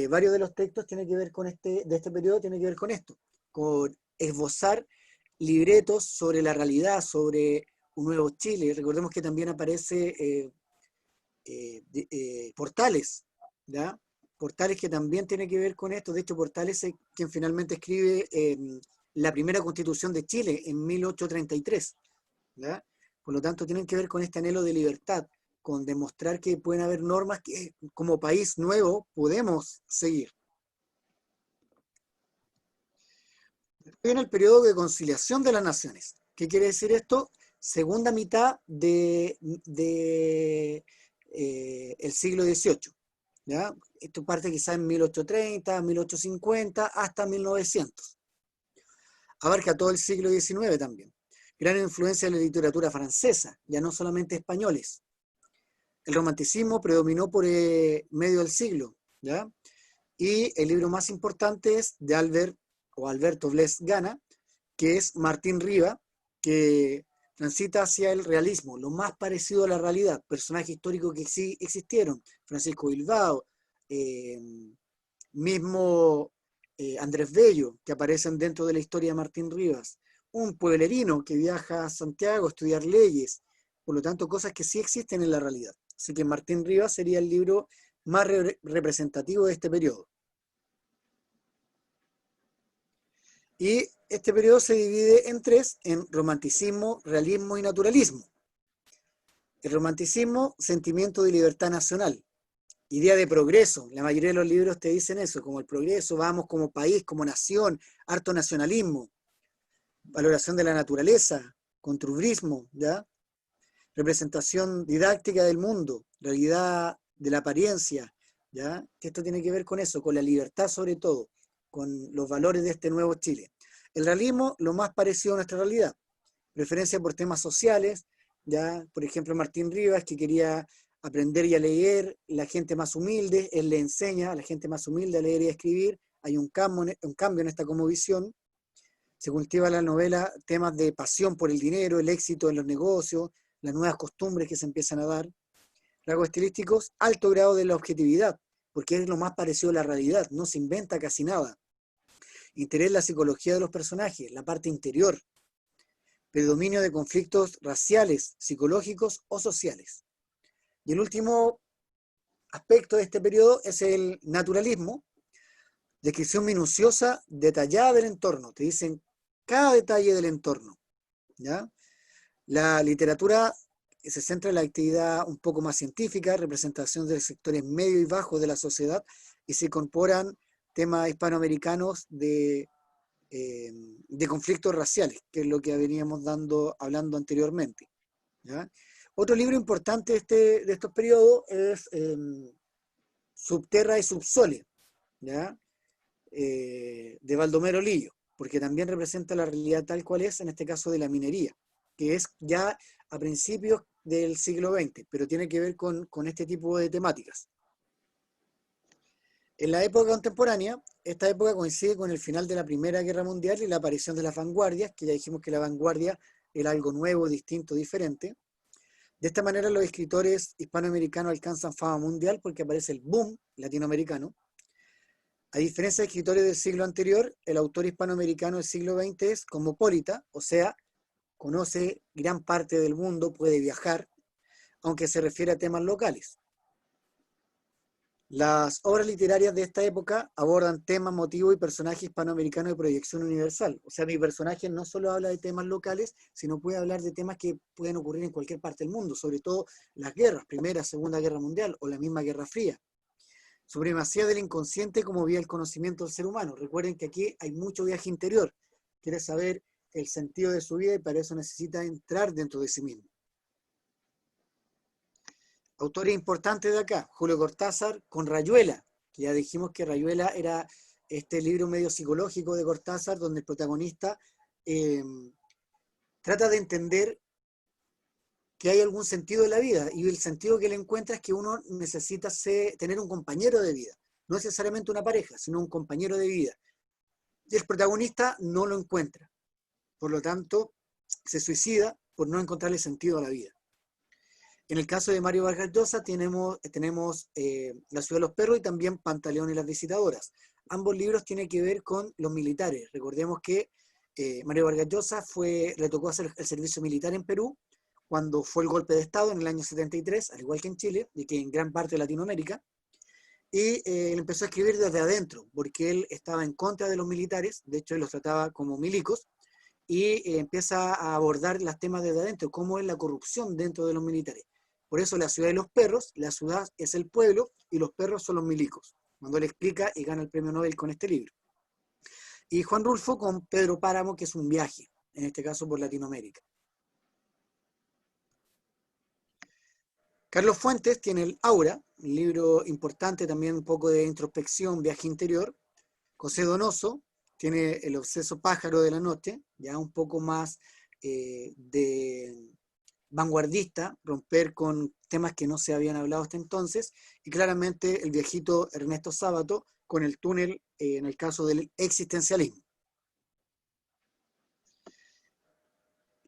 A: varios de los textos tienen que ver con de este periodo, tienen que ver con esto, con esbozar libretos sobre la realidad, sobre un nuevo Chile. Recordemos que también aparece Portales, ¿ya? Portales que también tiene que ver con esto. De hecho, Portales es quien finalmente escribe la primera Constitución de Chile en 1833, ¿ya? Por lo tanto, tienen que ver con este anhelo de libertad, con demostrar que pueden haber normas que como país nuevo podemos seguir. Viene el periodo de conciliación de las naciones. ¿Qué quiere decir esto? Segunda mitad del siglo XVIII, ¿ya? Esto parte quizás en 1830, 1850, hasta 1900. Abarca todo el siglo XIX también. Gran influencia de la literatura francesa, ya no solamente españoles. El romanticismo predominó por medio del siglo, ¿ya? Y el libro más importante es de Alberto Bles Gana, que es Martín Riva, que transita hacia el realismo, lo más parecido a la realidad, personajes históricos que sí existieron, Francisco Bilbao, mismo Andrés Bello, que aparecen dentro de la historia de Martín Rivas, un pueblerino que viaja a Santiago a estudiar leyes, por lo tanto cosas que sí existen en la realidad. Así que Martín Rivas sería el libro más representativo de este periodo. Y este periodo se divide en tres, en romanticismo, realismo y naturalismo. El romanticismo, sentimiento de libertad nacional, idea de progreso. La mayoría de los libros te dicen eso, como el progreso, vamos como país, como nación, harto nacionalismo, valoración de la naturaleza, costumbrismo, ¿ya? Representación didáctica del mundo, realidad de la apariencia, ¿ya? Que esto tiene que ver con eso, con la libertad sobre todo, con los valores de este nuevo Chile. El realismo, lo más parecido a nuestra realidad, preferencia por temas sociales, ¿ya? Por ejemplo, Martín Rivas, que quería aprender y a leer, la gente más humilde, él le enseña a la gente más humilde a leer y a escribir, hay un cambio en esta cosmovisión, se cultiva la novela temas de pasión por el dinero, el éxito en los negocios, las nuevas costumbres que se empiezan a dar, rasgos estilísticos, alto grado de la objetividad, porque es lo más parecido a la realidad, no se inventa casi nada. Interés en la psicología de los personajes, la parte interior, predominio de conflictos raciales, psicológicos o sociales. Y el último aspecto de este periodo es el naturalismo, descripción minuciosa, detallada del entorno, te dicen cada detalle del entorno, ¿ya? La literatura se centra en la actividad un poco más científica, representación de sectores medios y bajos de la sociedad, y se incorporan temas hispanoamericanos de conflictos raciales, que es lo que veníamos hablando anteriormente, ¿ya? Otro libro importante de estos periodos es Subterra y Subsole, ¿ya? De Baldomero Lillo, porque también representa la realidad tal cual es, en este caso de la minería, que es ya a principios del siglo XX, pero tiene que ver con este tipo de temáticas. En la época contemporánea, esta época coincide con el final de la Primera Guerra Mundial y la aparición de las vanguardias, que ya dijimos que la vanguardia era algo nuevo, distinto, diferente. De esta manera los escritores hispanoamericanos alcanzan fama mundial porque aparece el boom latinoamericano. A diferencia de escritores del siglo anterior, el autor hispanoamericano del siglo XX es cosmopolita, o sea, conoce gran parte del mundo, puede viajar, aunque se refiere a temas locales. Las obras literarias de esta época abordan temas, motivos y personajes hispanoamericanos de proyección universal. O sea, mi personaje no solo habla de temas locales, sino puede hablar de temas que pueden ocurrir en cualquier parte del mundo, sobre todo las guerras, Primera, Segunda Guerra Mundial o la misma Guerra Fría. Supremacía del inconsciente como vía del conocimiento del ser humano. Recuerden que aquí hay mucho viaje interior. Quiere saber el sentido de su vida y para eso necesita entrar dentro de sí mismo. Autores importantes de acá, Julio Cortázar con Rayuela, que ya dijimos que Rayuela era este libro medio psicológico de Cortázar, donde el protagonista trata de entender que hay algún sentido de la vida, y el sentido que él encuentra es que uno necesita tener un compañero de vida, no necesariamente una pareja, sino un compañero de vida. Y el protagonista no lo encuentra, por lo tanto se suicida por no encontrarle sentido a la vida. En el caso de Mario Vargas Llosa tenemos La ciudad de los perros y también Pantaleón y las visitadoras. Ambos libros tienen que ver con los militares. Recordemos que Mario Vargas Llosa le tocó hacer el servicio militar en Perú cuando fue el golpe de Estado en el año 73, al igual que en Chile, y que en gran parte de Latinoamérica, y él empezó a escribir desde adentro, porque él estaba en contra de los militares, de hecho él los trataba como milicos, y empieza a abordar los temas desde adentro, cómo es la corrupción dentro de los militares. Por eso La ciudad de los perros, la ciudad es el pueblo y los perros son los milicos, cuando él explica y gana el premio Nobel con este libro. Y Juan Rulfo con Pedro Páramo, que es un viaje, en este caso por Latinoamérica. Carlos Fuentes tiene el Aura, un libro importante también, un poco de introspección, viaje interior. José Donoso tiene El obseso pájaro de la noche, ya un poco más de vanguardista, romper con temas que no se habían hablado hasta entonces, y claramente el viejito Ernesto Sábato con El túnel, en el caso del existencialismo.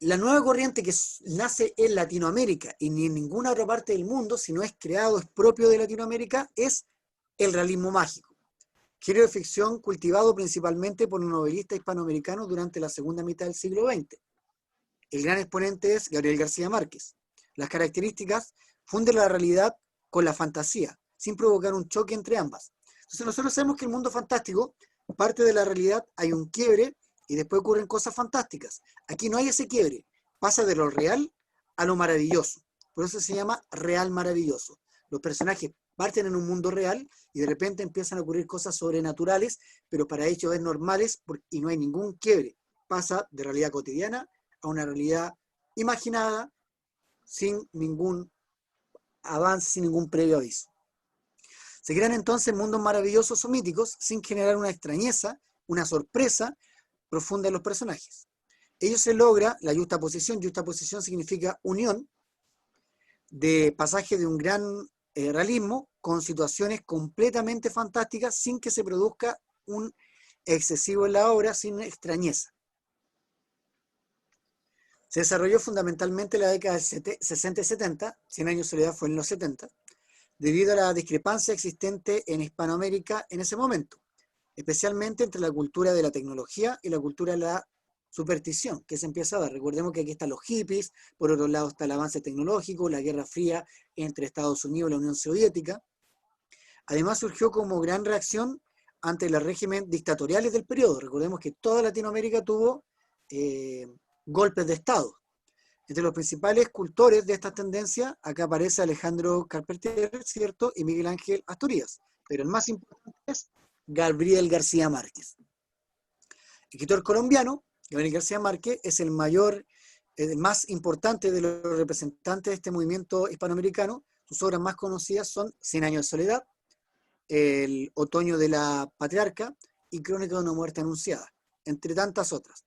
A: La nueva corriente que nace en Latinoamérica y ni en ninguna otra parte del mundo, sino es creado, es propio de Latinoamérica, es el realismo mágico. Género de ficción cultivado principalmente por un novelista hispanoamericano durante la segunda mitad del siglo XX. El gran exponente es Gabriel García Márquez. Las características funden la realidad con la fantasía, sin provocar un choque entre ambas. Entonces nosotros sabemos que el mundo fantástico parte de la realidad, hay un quiebre y después ocurren cosas fantásticas. Aquí no hay ese quiebre, pasa de lo real a lo maravilloso. Por eso se llama real maravilloso. Los personajes parten en un mundo real y de repente empiezan a ocurrir cosas sobrenaturales, pero para ellos es normales y no hay ningún quiebre. Pasa de realidad cotidiana a una realidad imaginada sin ningún avance, sin ningún previo aviso. Se crean entonces mundos maravillosos o míticos sin generar una extrañeza, una sorpresa profunda en los personajes. Ello se logra la yuxtaposición. Yuxtaposición significa unión de pasaje de un gran realismo con situaciones completamente fantásticas sin que se produzca un excesivo en la obra, sin extrañeza. Se desarrolló fundamentalmente en la década del 60 y 70, 100 años de soledad fue en los 70, debido a la discrepancia existente en Hispanoamérica en ese momento, especialmente entre la cultura de la tecnología y la cultura de la superstición, que se empieza a dar. Recordemos que aquí están los hippies, por otro lado está el avance tecnológico, la Guerra Fría entre Estados Unidos y la Unión Soviética. Además surgió como gran reacción ante los regímenes dictatoriales del periodo. Recordemos que toda Latinoamérica tuvo golpes de Estado. Entre los principales cultores de estas tendencias, acá aparece Alejandro Carpentier, ¿cierto? Y Miguel Ángel Asturias. Pero el más importante es Gabriel García Márquez. Escritor colombiano, Gabriel García Márquez es el mayor el más importante de los representantes de este movimiento hispanoamericano. Sus obras más conocidas son Cien años de soledad, El otoño de la patriarca y Crónica de una muerte anunciada, entre tantas otras.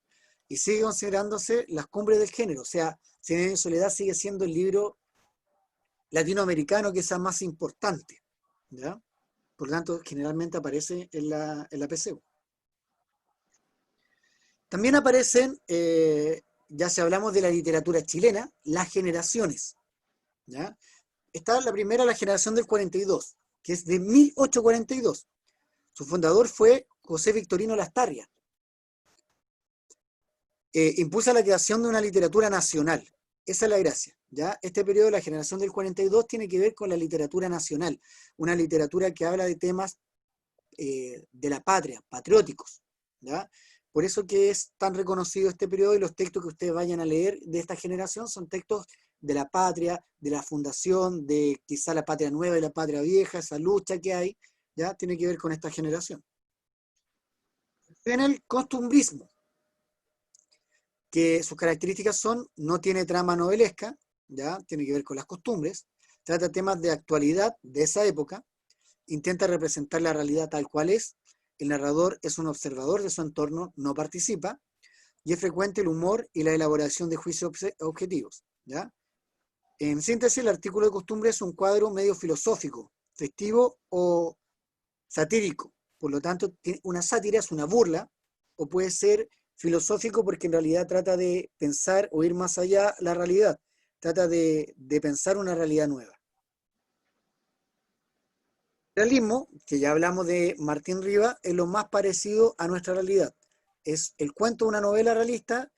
A: Y sigue considerándose las cumbres del género, o sea, Cien años de soledad sigue siendo el libro latinoamericano quizás más importante, ¿ya? Por lo tanto, generalmente aparece en la PSU. También aparecen, ya si hablamos de la literatura chilena, las generaciones, ¿ya? Está la primera, la generación del 42, que es de 1842. Su fundador fue José Victorino Lastarria. Impulsa la creación de una literatura nacional. Esa es la gracia, ¿ya? Este periodo de la generación del 42 tiene que ver con la literatura nacional, una literatura que habla de temas de la patria, patrióticos, ¿ya? Por eso que es tan reconocido este periodo, y los textos que ustedes vayan a leer de esta generación son textos de la patria, de la fundación, de quizá la patria nueva y la patria vieja, esa lucha que hay, ¿ya? Tiene que ver con esta generación. En el costumbrismo, que sus características son, no tiene trama novelesca, ¿ya? Tiene que ver con las costumbres, trata temas de actualidad de esa época, intenta representar la realidad tal cual es, el narrador es un observador de su entorno, no participa, y es frecuente el humor y la elaboración de juicios objetivos, ¿ya? En síntesis, el artículo de costumbre es un cuadro medio filosófico, festivo o satírico, por lo tanto, una sátira es una burla, o puede ser filosófico porque en realidad trata de pensar o ir más allá la realidad, trata de pensar una realidad nueva. El realismo, que ya hablamos de Martín Riva, es lo más parecido a nuestra realidad. Es el cuento de una novela realista,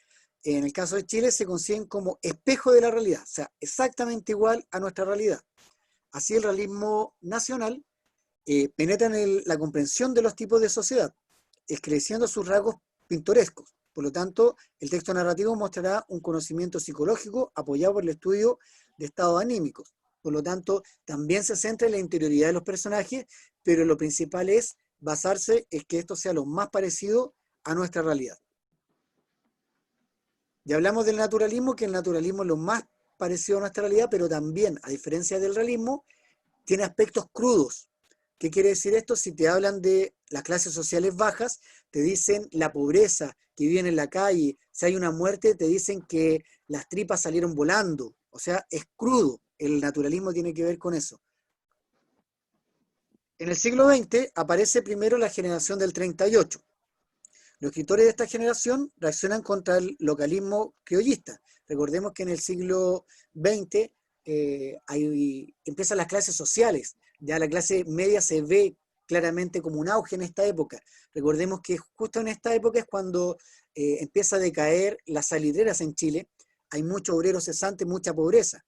A: en el caso de Chile se consiguen como espejo de la realidad, o sea, exactamente igual a nuestra realidad. Así el realismo nacional penetra en la comprensión de los tipos de sociedad, esclareciendo sus rasgos pintorescos. Por lo tanto, el texto narrativo mostrará un conocimiento psicológico apoyado por el estudio de estados anímicos. Por lo tanto, también se centra en la interioridad de los personajes, pero lo principal es basarse en que esto sea lo más parecido a nuestra realidad. Ya hablamos del naturalismo, que el naturalismo es lo más parecido a nuestra realidad, pero también, a diferencia del realismo, tiene aspectos crudos. ¿Qué quiere decir esto? Si te hablan de las clases sociales bajas, te dicen la pobreza, que viven en la calle. Si hay una muerte, te dicen que las tripas salieron volando. O sea, es crudo. El naturalismo tiene que ver con eso. En el siglo XX aparece primero la generación del 38. Los escritores de esta generación reaccionan contra localismo criollista. Recordemos que en el siglo XX empiezan las clases sociales. Ya la clase media se ve claramente como un auge en esta época. Recordemos que justo en esta época es cuando empieza a decaer las salitreras en Chile. Hay mucho obrero cesante, mucha pobreza.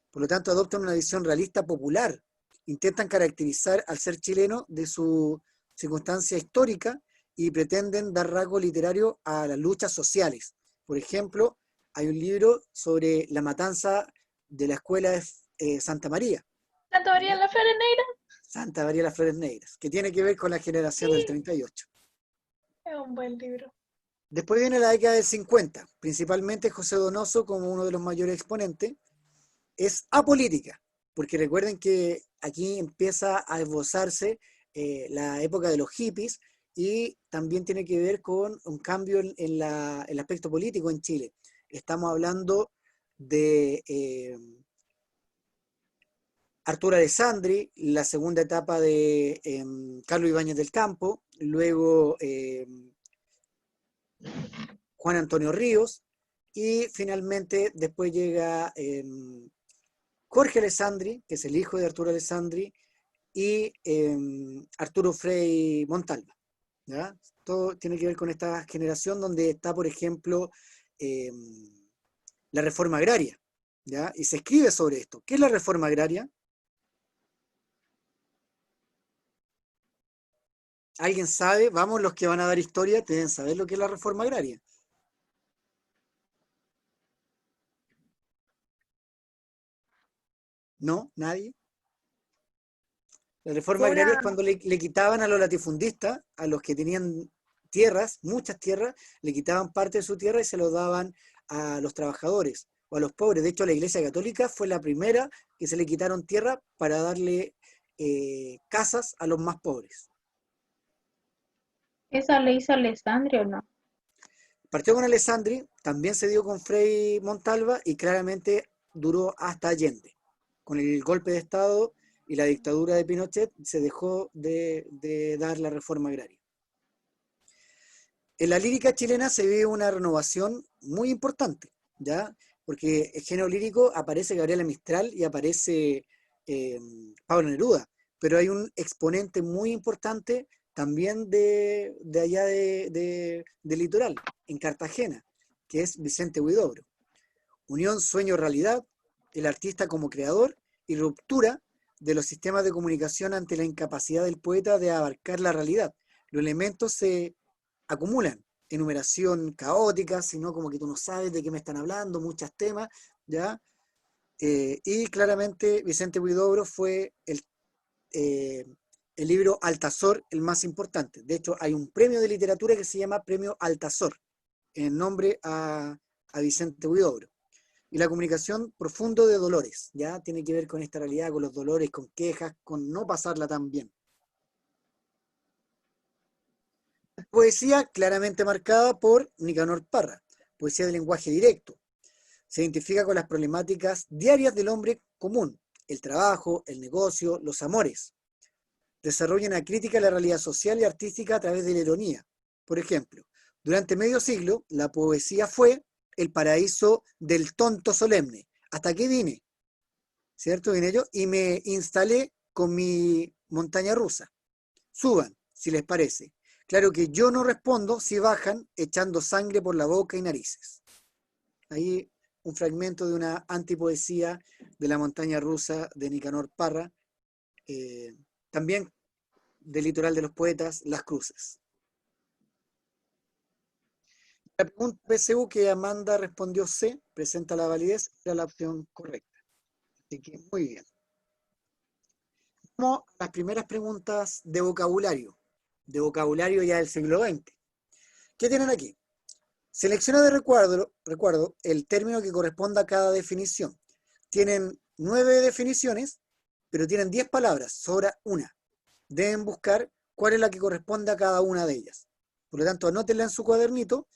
A: Por lo tanto, adoptan una visión realista popular. Intentan caracterizar al ser chileno de su circunstancia histórica y pretenden dar rasgo literario a las luchas sociales. Por ejemplo, hay un libro sobre la matanza de la escuela de Santa María.
C: ¿Santa María de las Flores Negras?
A: Santa María de las Flores Negras, que tiene que ver con la generación del 38.
C: Es un buen libro.
A: Después viene la década del 50, principalmente José Donoso como uno de los mayores exponentes. Es apolítica, porque recuerden que aquí empieza a esbozarse la época de los hippies, y también tiene que ver con un cambio en el aspecto político en Chile. Estamos hablando de Arturo Alessandri, la segunda etapa de Carlos Ibáñez del Campo, luego Juan Antonio Ríos, y finalmente después llega Jorge Alessandri, que es el hijo de Arturo Alessandri, y Arturo Frei Montalva, ¿ya? Todo tiene que ver con esta generación donde está, por ejemplo, la reforma agraria, ¿ya? Y se escribe sobre esto. ¿Qué es la reforma agraria? ¿Alguien sabe? Vamos, los que van a dar historia deben saber lo que es la reforma agraria. ¿No? ¿Nadie? La reforma agraria es cuando le quitaban a los latifundistas, a los que tenían tierras, muchas tierras, le quitaban parte de su tierra y se lo daban a los trabajadores o a los pobres. De hecho, la Iglesia Católica fue la primera que se le quitaron tierra para darle casas a los más pobres.
D: ¿Esa le hizo Alessandria o no?
A: Partió con Alessandri, también se dio con Frei Montalva y claramente duró hasta Allende. Con el golpe de Estado y la dictadura de Pinochet se dejó de dar la reforma agraria. En la lírica chilena se ve una renovación muy importante, ¿ya? Porque el género lírico aparece Gabriela Mistral y aparece Pablo Neruda, pero hay un exponente muy importante también de allá del litoral, en Cartagena, que es Vicente Huidobro. Unión, sueño, realidad, el artista como creador y ruptura de los sistemas de comunicación ante la incapacidad del poeta de abarcar la realidad. Los elementos se acumulan, enumeración caótica, sino como que tú no sabes de qué me están hablando, muchos temas, ¿ya? Y claramente Vicente Huidobro fue el libro Altazor el más importante. De hecho, hay un premio de literatura que se llama Premio Altazor, en nombre a Vicente Huidobro. Y la comunicación profundo de dolores, ¿ya? Tiene que ver con esta realidad, con los dolores, con quejas, con no pasarla tan bien. Poesía claramente marcada por Nicanor Parra, poesía de lenguaje directo. Se identifica con las problemáticas diarias del hombre común, el trabajo, el negocio, los amores. Desarrolla una crítica a la realidad social y artística a través de la ironía. Por ejemplo, durante medio siglo, la poesía fue el paraíso del tonto solemne. Hasta que vine, ¿cierto? En ello, y me instalé con mi montaña rusa. Suban, si les parece. Claro que yo no respondo si bajan echando sangre por la boca y narices. Ahí un fragmento de una antipoesía de la montaña rusa de Nicanor Parra, también del litoral de los poetas, Las Cruces. La pregunta PSU que Amanda respondió C, presenta la validez, era la opción correcta. Así que muy bien. Vamos a las primeras preguntas de vocabulario ya del siglo XX. ¿Qué tienen aquí? Selecciona de recuerdo el término que corresponda a cada definición. Tienen 9 definiciones, pero tienen 10 palabras, sobra una. Deben buscar cuál es la que corresponde a cada una de ellas. Por lo tanto, anótenla en su cuadernito.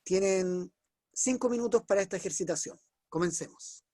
A: Tienen 5 minutos para esta ejercitación. Comencemos.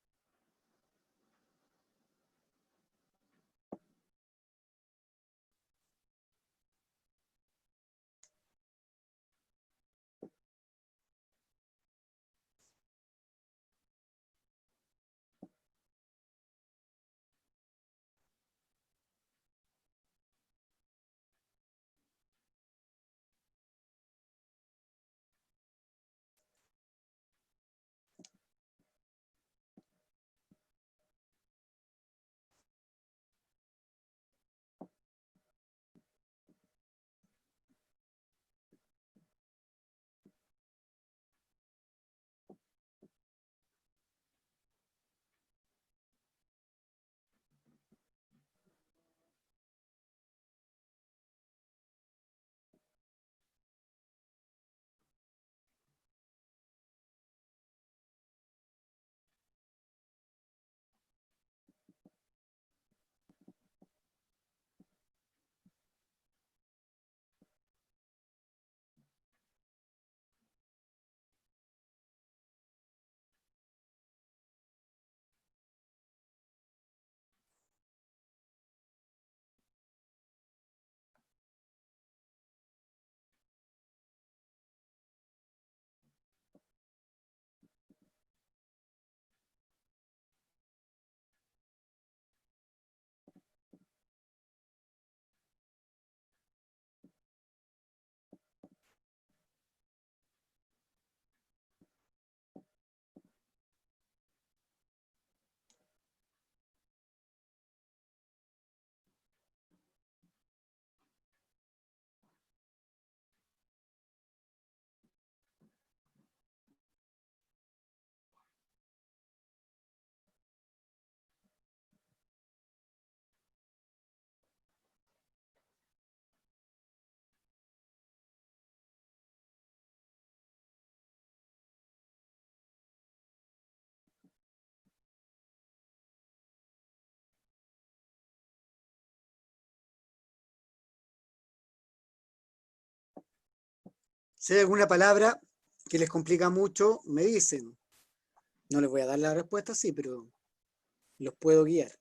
A: Si hay alguna palabra que les complica mucho, me dicen. No les voy a dar la respuesta, sí, pero los puedo guiar.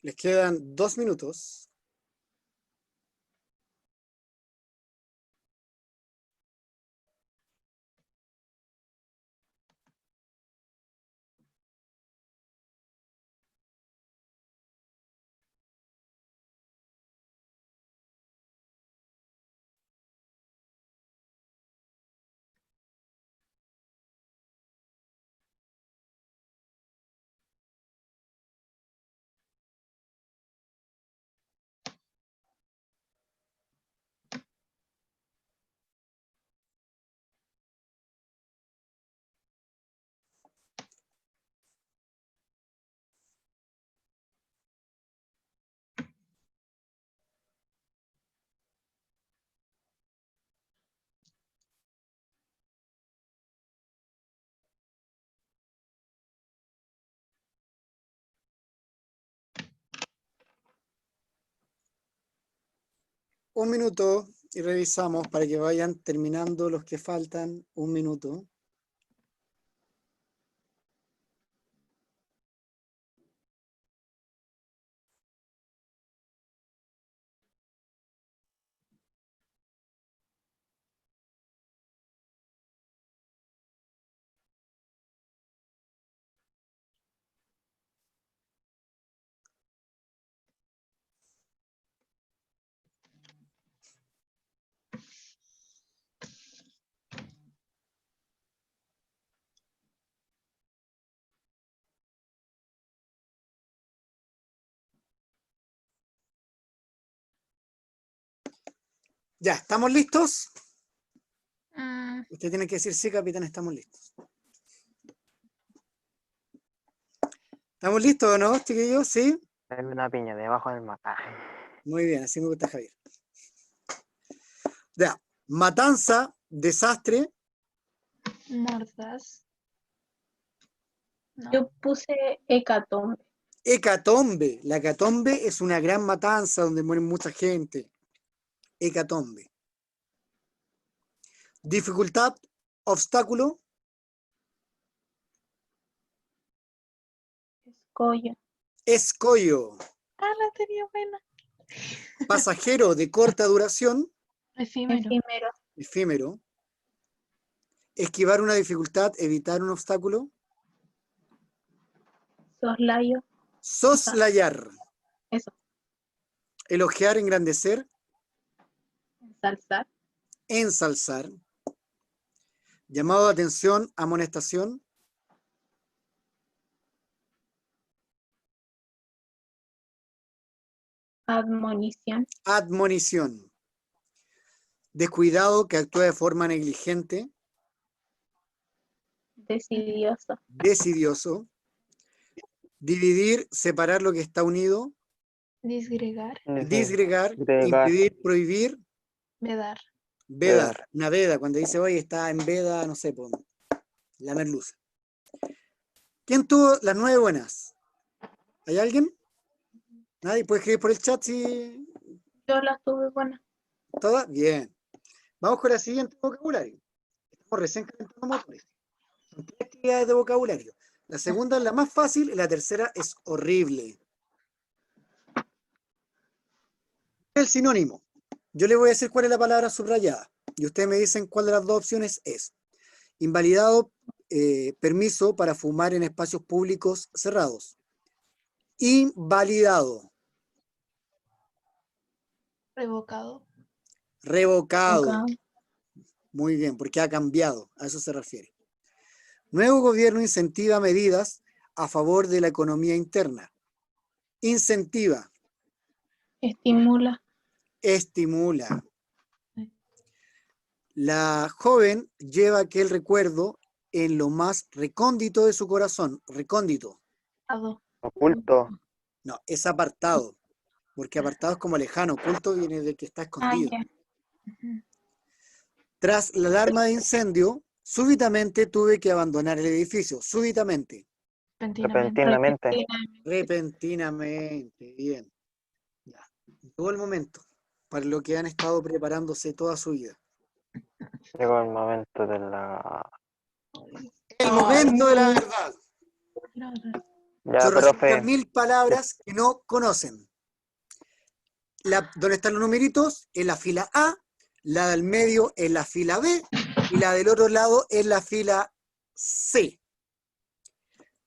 A: Les quedan 2 minutos. Un minuto y revisamos para que vayan terminando los que faltan. Un minuto. Ya, ¿estamos listos? Usted tiene que decir sí, capitán, estamos listos. ¿Estamos listos o no, chiquillos? ¿Sí?
B: Dame una piña debajo del mar.
A: Muy bien, así me gusta, Javier. Ya, matanza, desastre,
C: Mordaz. No.
D: Yo puse hecatombe.
A: hecatombe. La hecatombe es una gran matanza donde mueren mucha gente. Hecatombe. Dificultad, obstáculo,
D: Escollo.
A: escollo.
C: Ah, la tenía buena.
A: Pasajero de corta duración,
C: Efímero.
D: Efímero.
A: efímero. Esquivar una dificultad, evitar un obstáculo.
D: Soslayo.
A: Soslayar.
D: Eso.
A: Elogiar, engrandecer,
D: Ensalzar.
A: ensalzar. Llamado de atención, amonestación,
D: Admonición.
A: admonición. Descuidado que actúa de forma negligente,
D: Decidioso.
A: desidioso. Dividir, separar lo que está unido,
C: Disgregar.
A: disgregar,
B: Disgregar.
A: impedir, prohibir,
C: Vedar.
A: vedar. Una veda, cuando dice, oye, está en veda, no sé, pues, la merluza. ¿Quién tuvo las 9 buenas? ¿Hay alguien? ¿Nadie puede escribir por el chat si
D: Yo las tuve buenas.
A: todas? Bien. Vamos con la siguiente vocabulario. Estamos recién calentando motores. Son 3 actividades de vocabulario. La segunda es la más fácil y la tercera es horrible. El sinónimo. Yo le voy a decir cuál es la palabra subrayada y ustedes me dicen cuál de las dos opciones es. Invalidado permiso para fumar en espacios públicos cerrados. Invalidado.
C: Revocado.
A: Revocado.
D: Ok.
A: Muy bien, porque ha cambiado, a eso se refiere. Nuevo gobierno incentiva medidas a favor de la economía interna. Incentiva,
D: Estimula.
A: estimula. La joven lleva aquel recuerdo en lo más recóndito de su corazón. Recóndito.
C: Ado.
B: Oculto.
A: No, es apartado. Porque apartado es como lejano. Oculto viene de que está escondido.
C: Ya. Ujú.
A: Tras la alarma de incendio, súbitamente tuve que abandonar el edificio. Súbitamente.
B: Repentinamente.
A: Repentinamente. Bien. Ya. Llegó el momento para lo que han estado preparándose toda su vida.
B: Llegó el momento de la...
A: El momento de la verdad.
B: Ya,
A: Yo resulta
B: profe.
A: 1000 palabras que no conocen. Donde están los numeritos, en la fila A, la del medio en la fila B y la del otro lado en la fila C.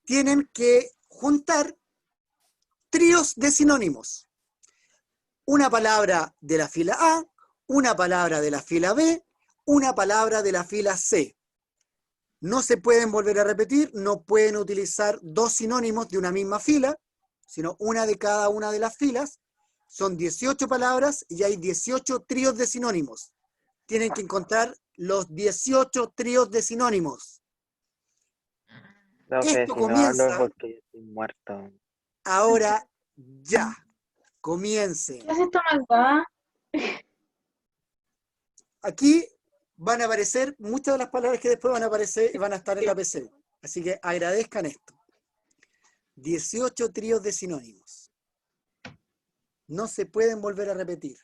A: Tienen que juntar tríos de sinónimos. Una palabra de la fila A, una palabra de la fila B, una palabra de la fila C. No se pueden volver a repetir, no pueden utilizar 2 sinónimos de una misma fila, sino una de cada una de las filas. Son 18 palabras y hay 18 tríos de sinónimos. Tienen que encontrar los 18 tríos de sinónimos.
B: Profe,
A: Esto
B: si no hablo es
A: comienza
B: porque estoy muerto.
A: ahora ya. Comiencen.
C: ¿Qué haces, Tomás?
A: Aquí van a aparecer muchas de las palabras que después van a aparecer y van a estar en la PC. Así que agradezcan esto. 18 tríos de sinónimos. No se pueden volver a repetir.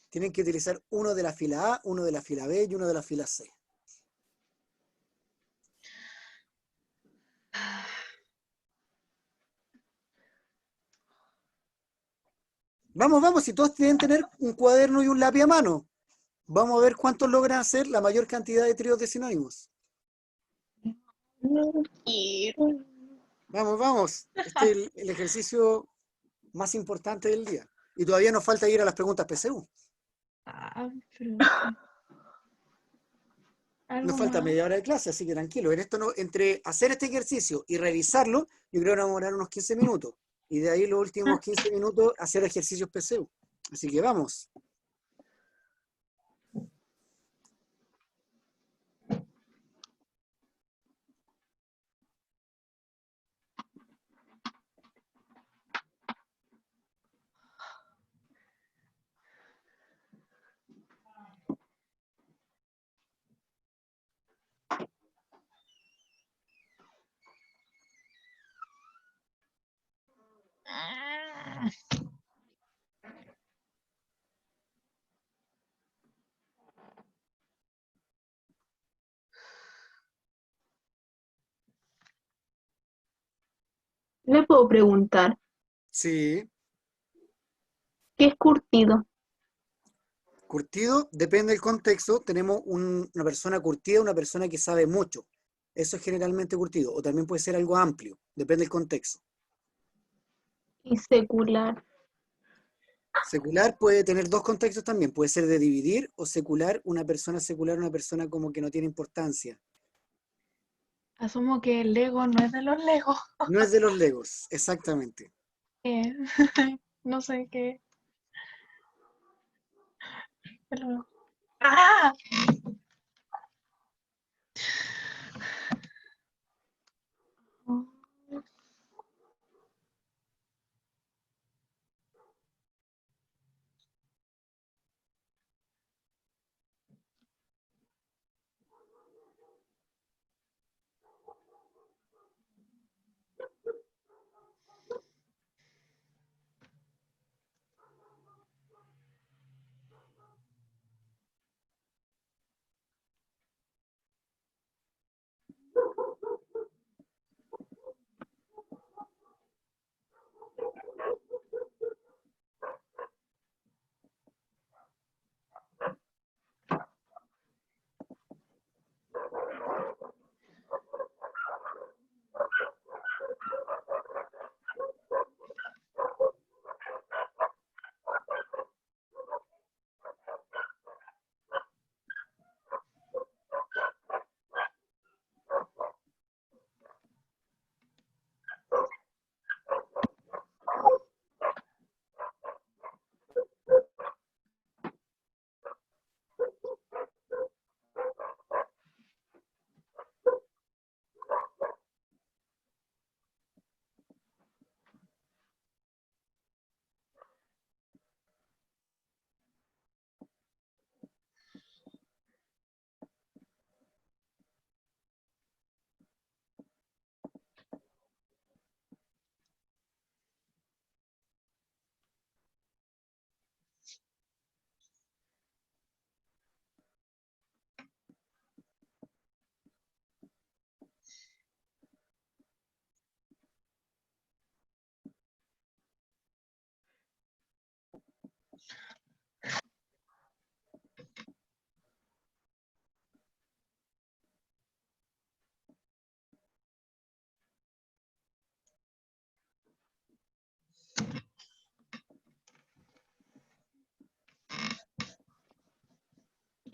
A: Tienen que utilizar uno de la fila A, uno de la fila B y uno de la fila C. Vamos, vamos, si todos deben tener un cuaderno y un lápiz a mano. Vamos a ver cuántos logran hacer la mayor cantidad de tríos de sinónimos.
C: No quiero.
A: Vamos, vamos. Este es el ejercicio más importante del día. Y todavía nos falta ir a las preguntas PSU.
C: Pero...
A: Nos
C: algo
A: falta
C: más.
A: media hora de clase, así que tranquilo. En esto no, entre hacer este ejercicio y revisarlo, yo creo que vamos a demorar unos 15 minutos. Y de ahí los últimos 15 minutos hacer ejercicios PSU. Así que vamos.
D: Le puedo preguntar,
A: Sí.
D: ¿qué es curtido?
A: Curtido, depende del contexto. Tenemos una persona curtida, una persona que sabe mucho. Eso es generalmente curtido. O también puede ser algo amplio. Depende del contexto.
D: Y secular.
A: Secular puede tener 2 contextos también. Puede ser de dividir o secular, una persona como que no tiene importancia.
C: Asumo que el Lego no es de los Legos.
A: No es de los legos, exactamente.
C: No sé qué. Pero... ¡Ah!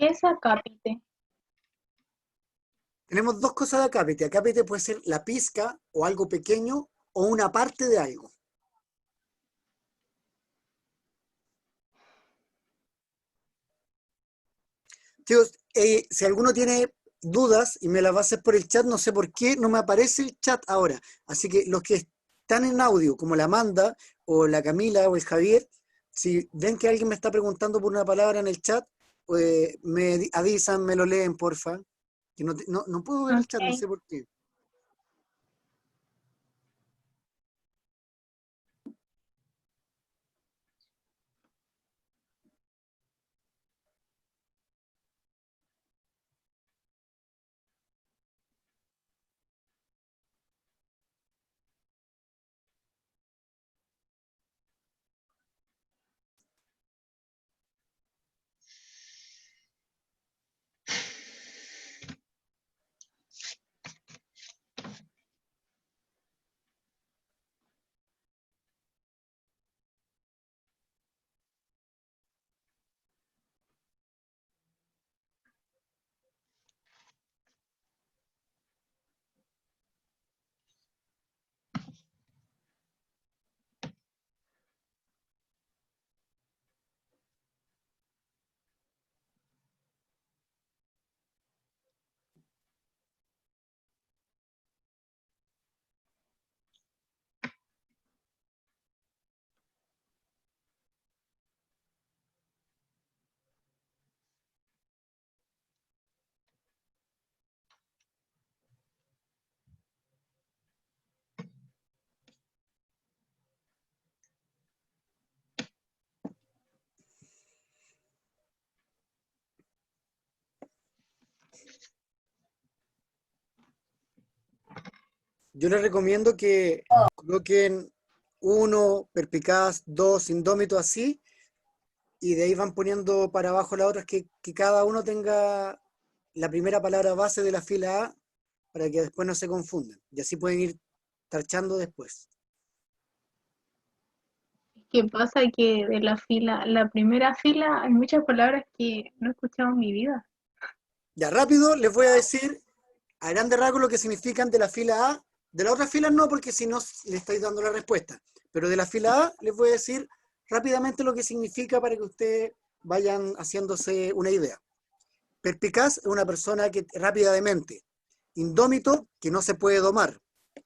D: ¿Qué es acápite?
A: Tenemos dos cosas de acápite. Acápite puede ser la pizca o algo pequeño o una parte de algo. Chicos, si alguno tiene dudas y me las va a hacer por el chat, no sé por qué no me aparece el chat ahora. Así que los que están en audio, como la Amanda o la Camila o el Javier, si ven que alguien me está preguntando por una palabra en el chat, pues me avisan, me lo leen, porfa. Que no puedo ver el chat, no
D: Ok.
A: sé por qué. Yo les recomiendo que coloquen 1, perspicaz, 2, indómito, así, y de ahí van poniendo para abajo las otras, que cada uno tenga la primera palabra base de la fila A para que después no se confundan. Y así pueden ir tachando después.
D: ¿Qué pasa? Que de la primera fila, hay muchas palabras que no he escuchado en mi vida.
A: Ya rápido les voy a decir a grandes rasgos lo que significan de la fila A. De la otra fila no, porque si no le estáis dando la respuesta. Pero de la fila A les voy a decir rápidamente lo que significa para que ustedes vayan haciéndose una idea. Perspicaz es una persona que rápida de mente. Indómito, que no se puede domar.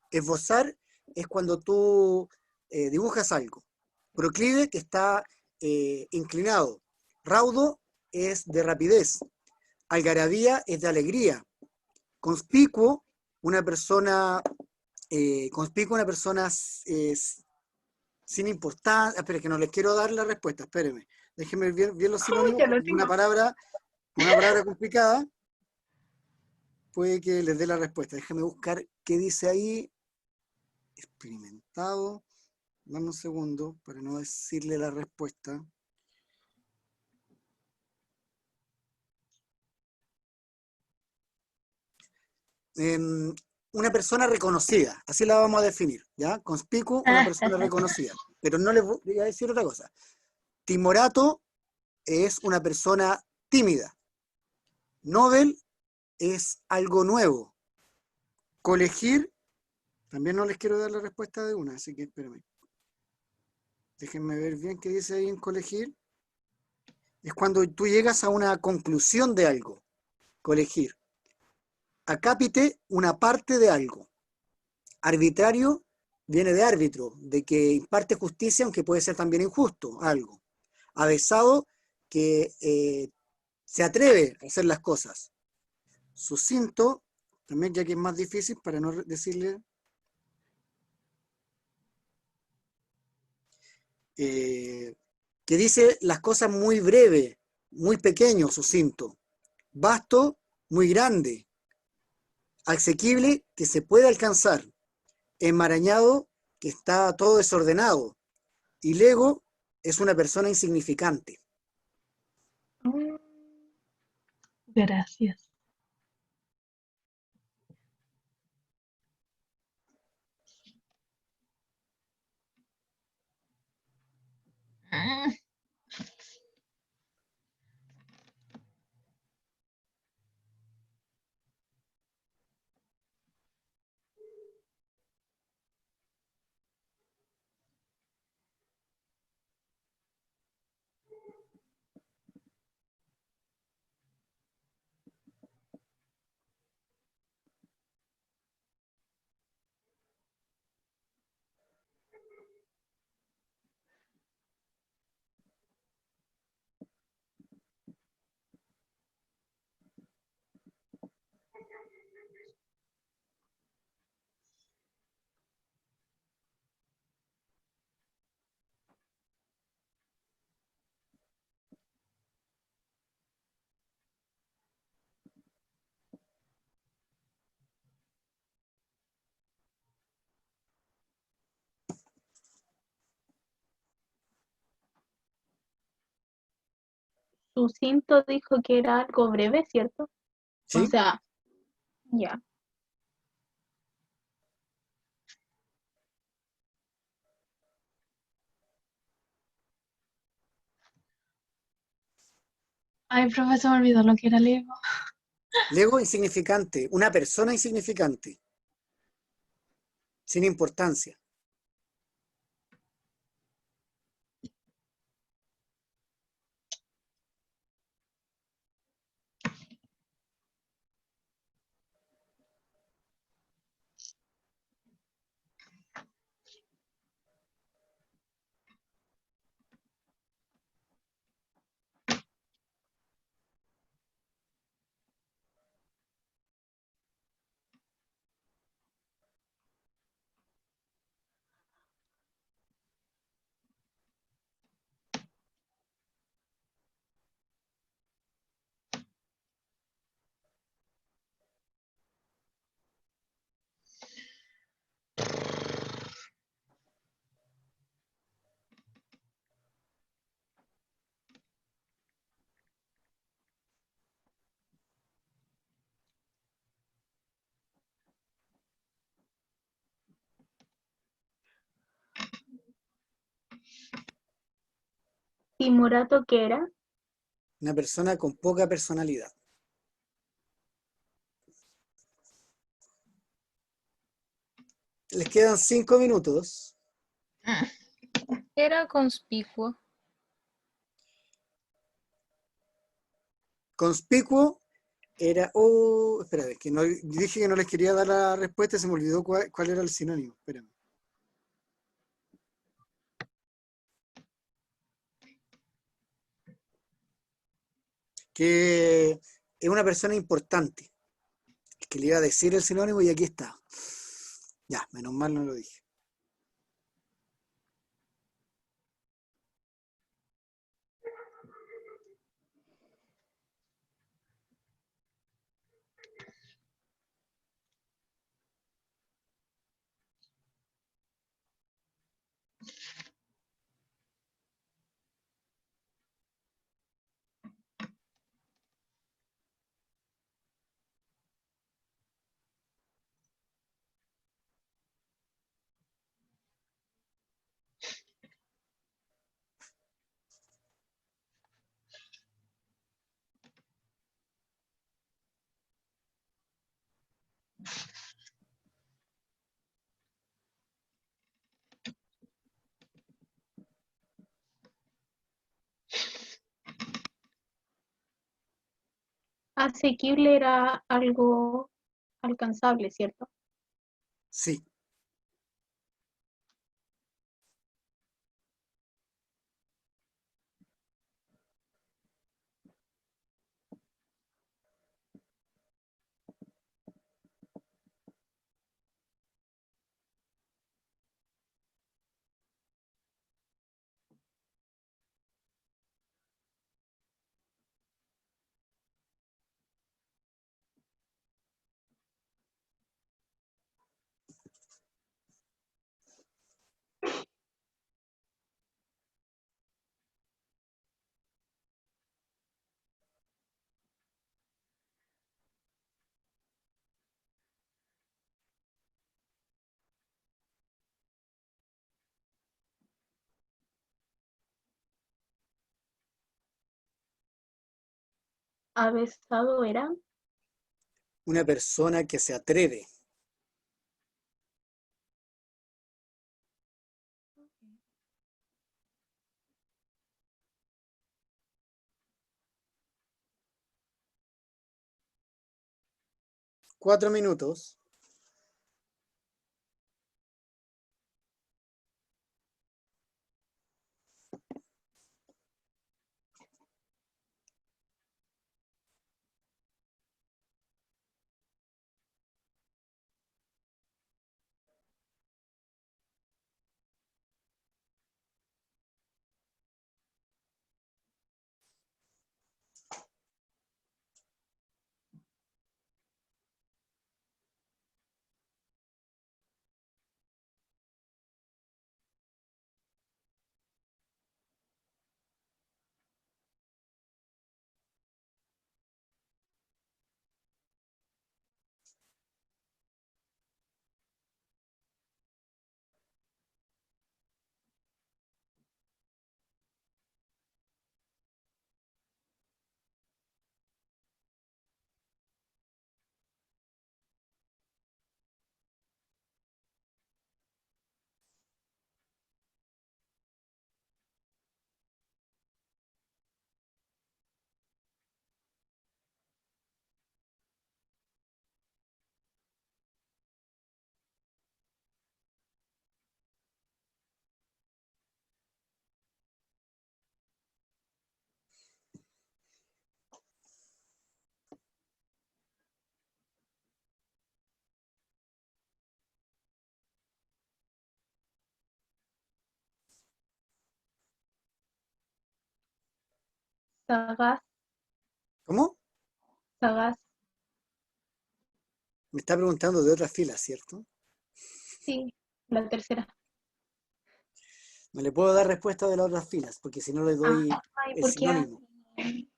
A: Esbozar es cuando tú dibujas algo. Proclive, que está inclinado. Raudo es de rapidez. Algarabía es de alegría. Conspicuo, una persona sin importancia. Espera, que no les quiero dar la respuesta, espérenme. Déjenme ver bien los sinónimos,
D: Ya lo
A: porque
D: tengo.
A: una palabra complicada puede que les dé la respuesta. Déjenme buscar qué dice ahí. Experimentado. Dame un segundo para no decirle la respuesta. Una persona reconocida, así la vamos a definir, ¿ya? Conspicuo, una persona reconocida. Pero no les voy a decir otra cosa. Timorato es una persona tímida. Novel es algo nuevo. Colegir, también no les quiero dar la respuesta de una, así que espérenme. Déjenme ver bien qué dice ahí en colegir. Es cuando tú llegas a una conclusión de algo. Colegir. Acápite, una parte de algo. Arbitrario viene de árbitro, de que imparte justicia, aunque puede ser también injusto, algo. Avesado, que se atreve a hacer las cosas. Sucinto, también ya que es más difícil para no decirle, que dice las cosas muy breve, muy pequeño, sucinto. Vasto, muy grande. Asequible, que se puede alcanzar. Enmarañado, que está todo desordenado. Y Lego es una persona insignificante.
C: Gracias.
D: Sucinto dijo que era algo breve, ¿cierto?
A: ¿Sí?
D: O sea, ya.
C: Ay, profe, se me olvidó lo que era Lego.
A: Lego insignificante, una persona insignificante, sin importancia.
D: ¿Timorato qué era?
A: Una persona con poca personalidad. Les quedan 5 minutos.
D: Era conspicuo.
A: Conspicuo era... Oh, espérate, que no, dije que no les quería dar la respuesta y se me olvidó cuál era el sinónimo. Espérame. Que es una persona importante. Es que le iba a decir el sinónimo y aquí está. Ya, menos mal no lo dije.
D: Asequible era algo alcanzable, ¿cierto?
A: Sí.
D: Avesado era.
A: Una persona que se atreve. Cuatro minutos.
D: Sagaz,
A: ¿Cómo?
D: sagaz.
A: Me está preguntando de otra fila, ¿cierto?
D: Sí, la tercera.
A: No le puedo dar respuesta de las otras filas, porque si no le doy
D: Ay,
A: el
D: ¿por qué
A: sinónimo.
D: así?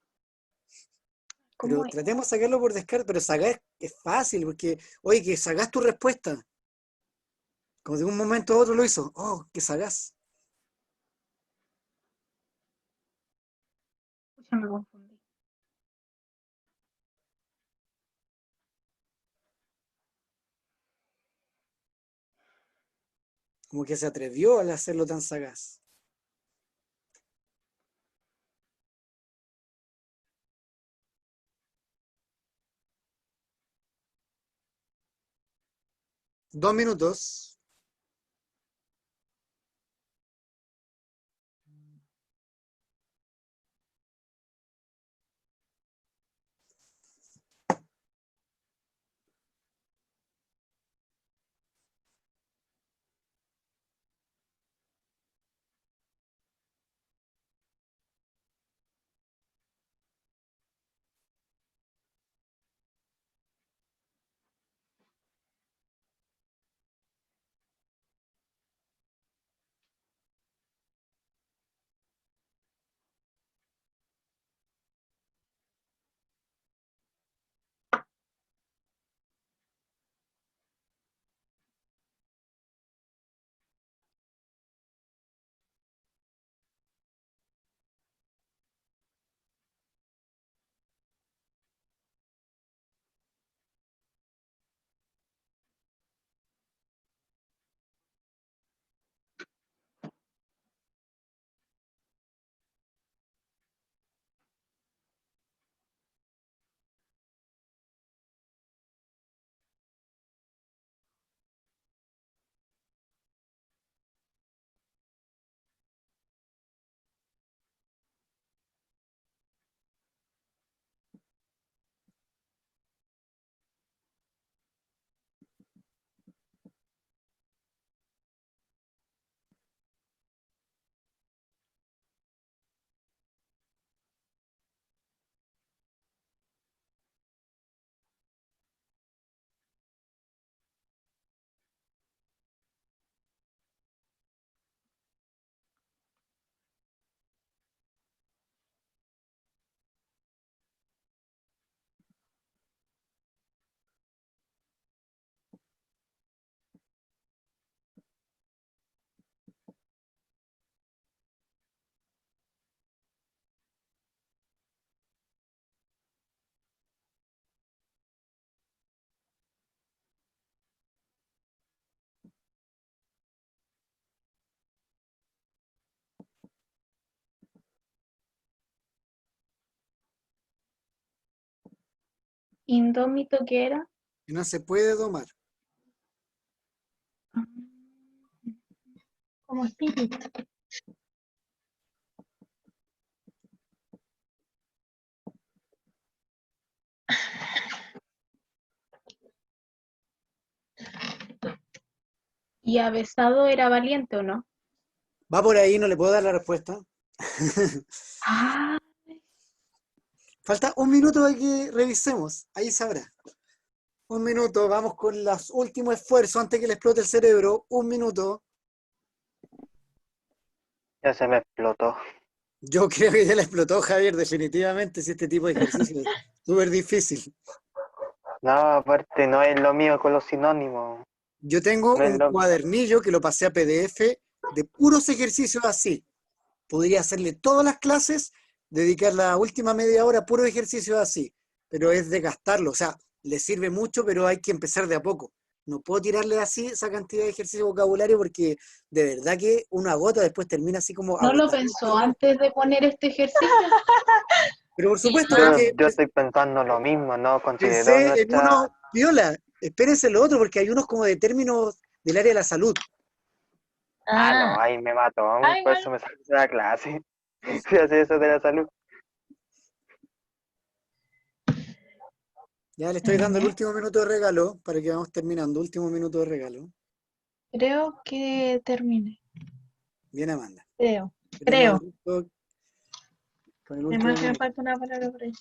A: Pero
D: ¿Cómo es?
A: tratemos de sacarlo por descarte, pero sacar es fácil, porque, oye, que sacás tu respuesta. Como de un momento a otro lo hizo. Oh, que sacás.
D: Ya me confundí.
A: Como que se atrevió al hacerlo tan sagaz. Dos minutos.
D: Indómito que era.
A: Que no se puede domar.
C: Como espíritu.
D: ¿Y avesado era valiente o no?
A: Va por ahí, no le puedo dar la respuesta.
D: Ah,
A: Falta un minuto de que revisemos. Ahí sabrá. Un minuto, vamos con los últimos esfuerzos antes que le explote el cerebro. Un minuto.
B: Ya se me explotó.
A: Yo creo que ya le explotó, Javier, definitivamente, si este tipo de ejercicio es súper difícil.
B: No, aparte no es lo mío con los sinónimos.
A: Yo tengo
B: No es
A: un
B: lo...
A: cuadernillo que lo pasé a PDF de puros ejercicios así. Podría hacerle todas las clases, dedicar la última media hora a puros ejercicios así, pero es de gastarlo. O sea, le sirve mucho, pero hay que empezar de a poco. No puedo tirarle así esa cantidad de ejercicio de vocabulario porque de verdad que uno agota, después termina así como
D: ¿no lo
A: agotado
D: pensó
A: mentalmente.
D: antes de poner este ejercicio?
A: Pero por supuesto,
B: Yo,
A: porque
B: yo estoy pensando lo mismo, ¿no? Consideró
A: pensé en
B: nuestra...
A: uno, viola, espérense lo otro, porque hay unos como de términos del área de la salud.
B: Ah, no,
C: Ah,
B: ahí me mató. Por
C: igual.
B: eso me salí de la clase. Fui a hacer eso de la salud.
A: Ya le estoy dando el último minuto de regalo para que vamos terminando. Último minuto de regalo.
C: Creo que termine.
A: Bien, Amanda.
C: Creo.
A: Esperemos
C: Creo.
A: el resto. Con el
C: Además
A: último.
C: me falta una palabra por ahí.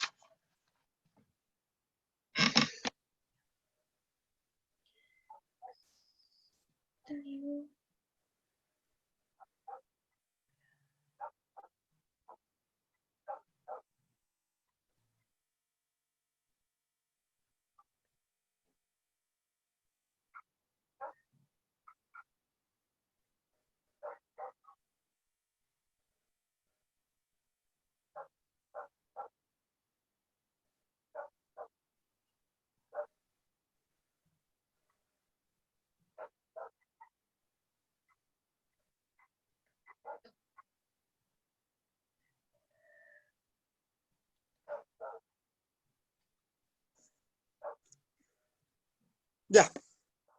A: Ya,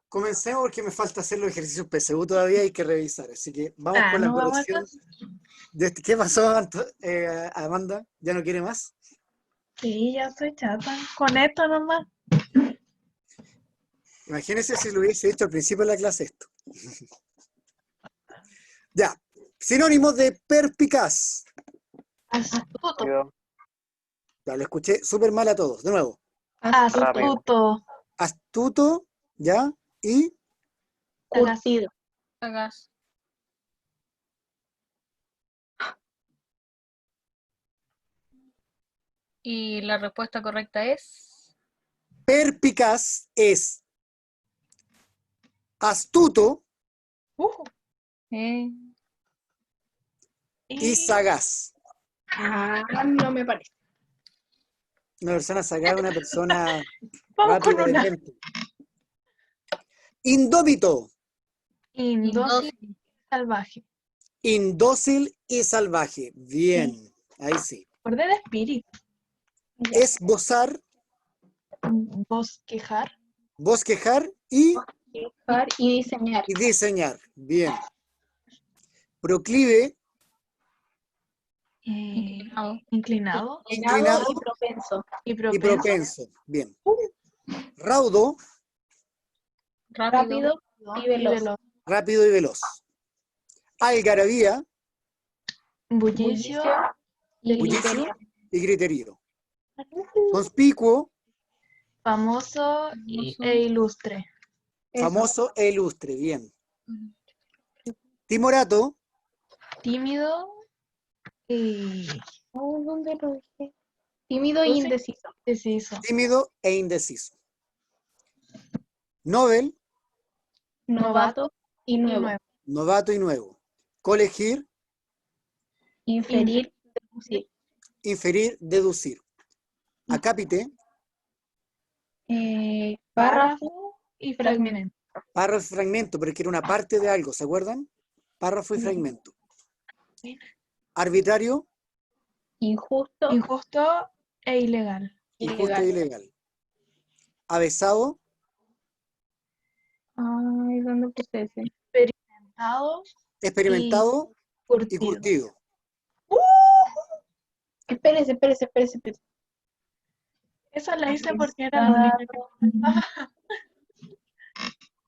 A: comencemos porque me falta hacer los ejercicios PSU todavía, hay que revisar. Así que vamos con la
C: no vamos a
A: corrección. ¿Qué pasó, Amanda? ¿Ya no quiere más?
C: Sí, ya estoy chata. Con esto nomás.
A: Imagínense si lo hubiese hecho al principio de la clase esto. Ya, sinónimos de perspicaz.
C: Astuto.
B: Yo,
A: Ya, lo escuché súper mal a todos. De nuevo,
C: Astuto.
A: astuto, ¿ya? Y
D: Curtido. Sagaz. Y la respuesta correcta es
A: perspicaz es astuto
D: eh,
A: y sagaz.
E: No me parece.
A: Una persona sagaz es una persona
C: Vamos
A: rápida
C: con
A: de
C: una.
A: mente. Indómito,
C: Indócil, salvaje.
A: indócil y salvaje. Bien, ahí sí.
C: Orden de espíritu.
A: Esbozar,
C: Bosquejar.
A: bosquejar y
E: Dibujar y diseñar.
A: diseñar. Bien. Proclive,
D: inclinado.
C: Inclinado.
A: inclinado
E: y propenso.
C: Y
A: y
C: propenso.
A: propenso. Bien. Raudo,
E: Rápido y veloz.
A: rápido y veloz. Algarabía,
C: Bullicio.
E: y
A: bullicio
E: griterío.
A: y griterío. Conspicuo,
C: Famoso e ilustre.
E: Eso.
A: famoso e ilustre. Bien. Timorato,
C: Tímido y
E: ¿Dónde lo dije? Tímido y indeciso.
C: indeciso.
A: tímido e indeciso. Novel,
E: Novato y nuevo.
A: novato y nuevo. Colegir,
E: Inferir, deducir.
A: inferir, deducir. Acápite,
E: Párrafo
C: y
E: fragmento.
C: fragmento.
A: párrafo y fragmento, pero que era una parte de algo, ¿se acuerdan? Párrafo y fragmento. Arbitrario,
E: Injusto.
C: Injusto e ilegal.
A: injusto e ilegal. Avesado,
E: Ay, ¿dónde puse ese?
C: Experimentado
A: experimentado y
C: curtido.
A: curtido.
E: Espérese.
C: Esa la hice porque era la única que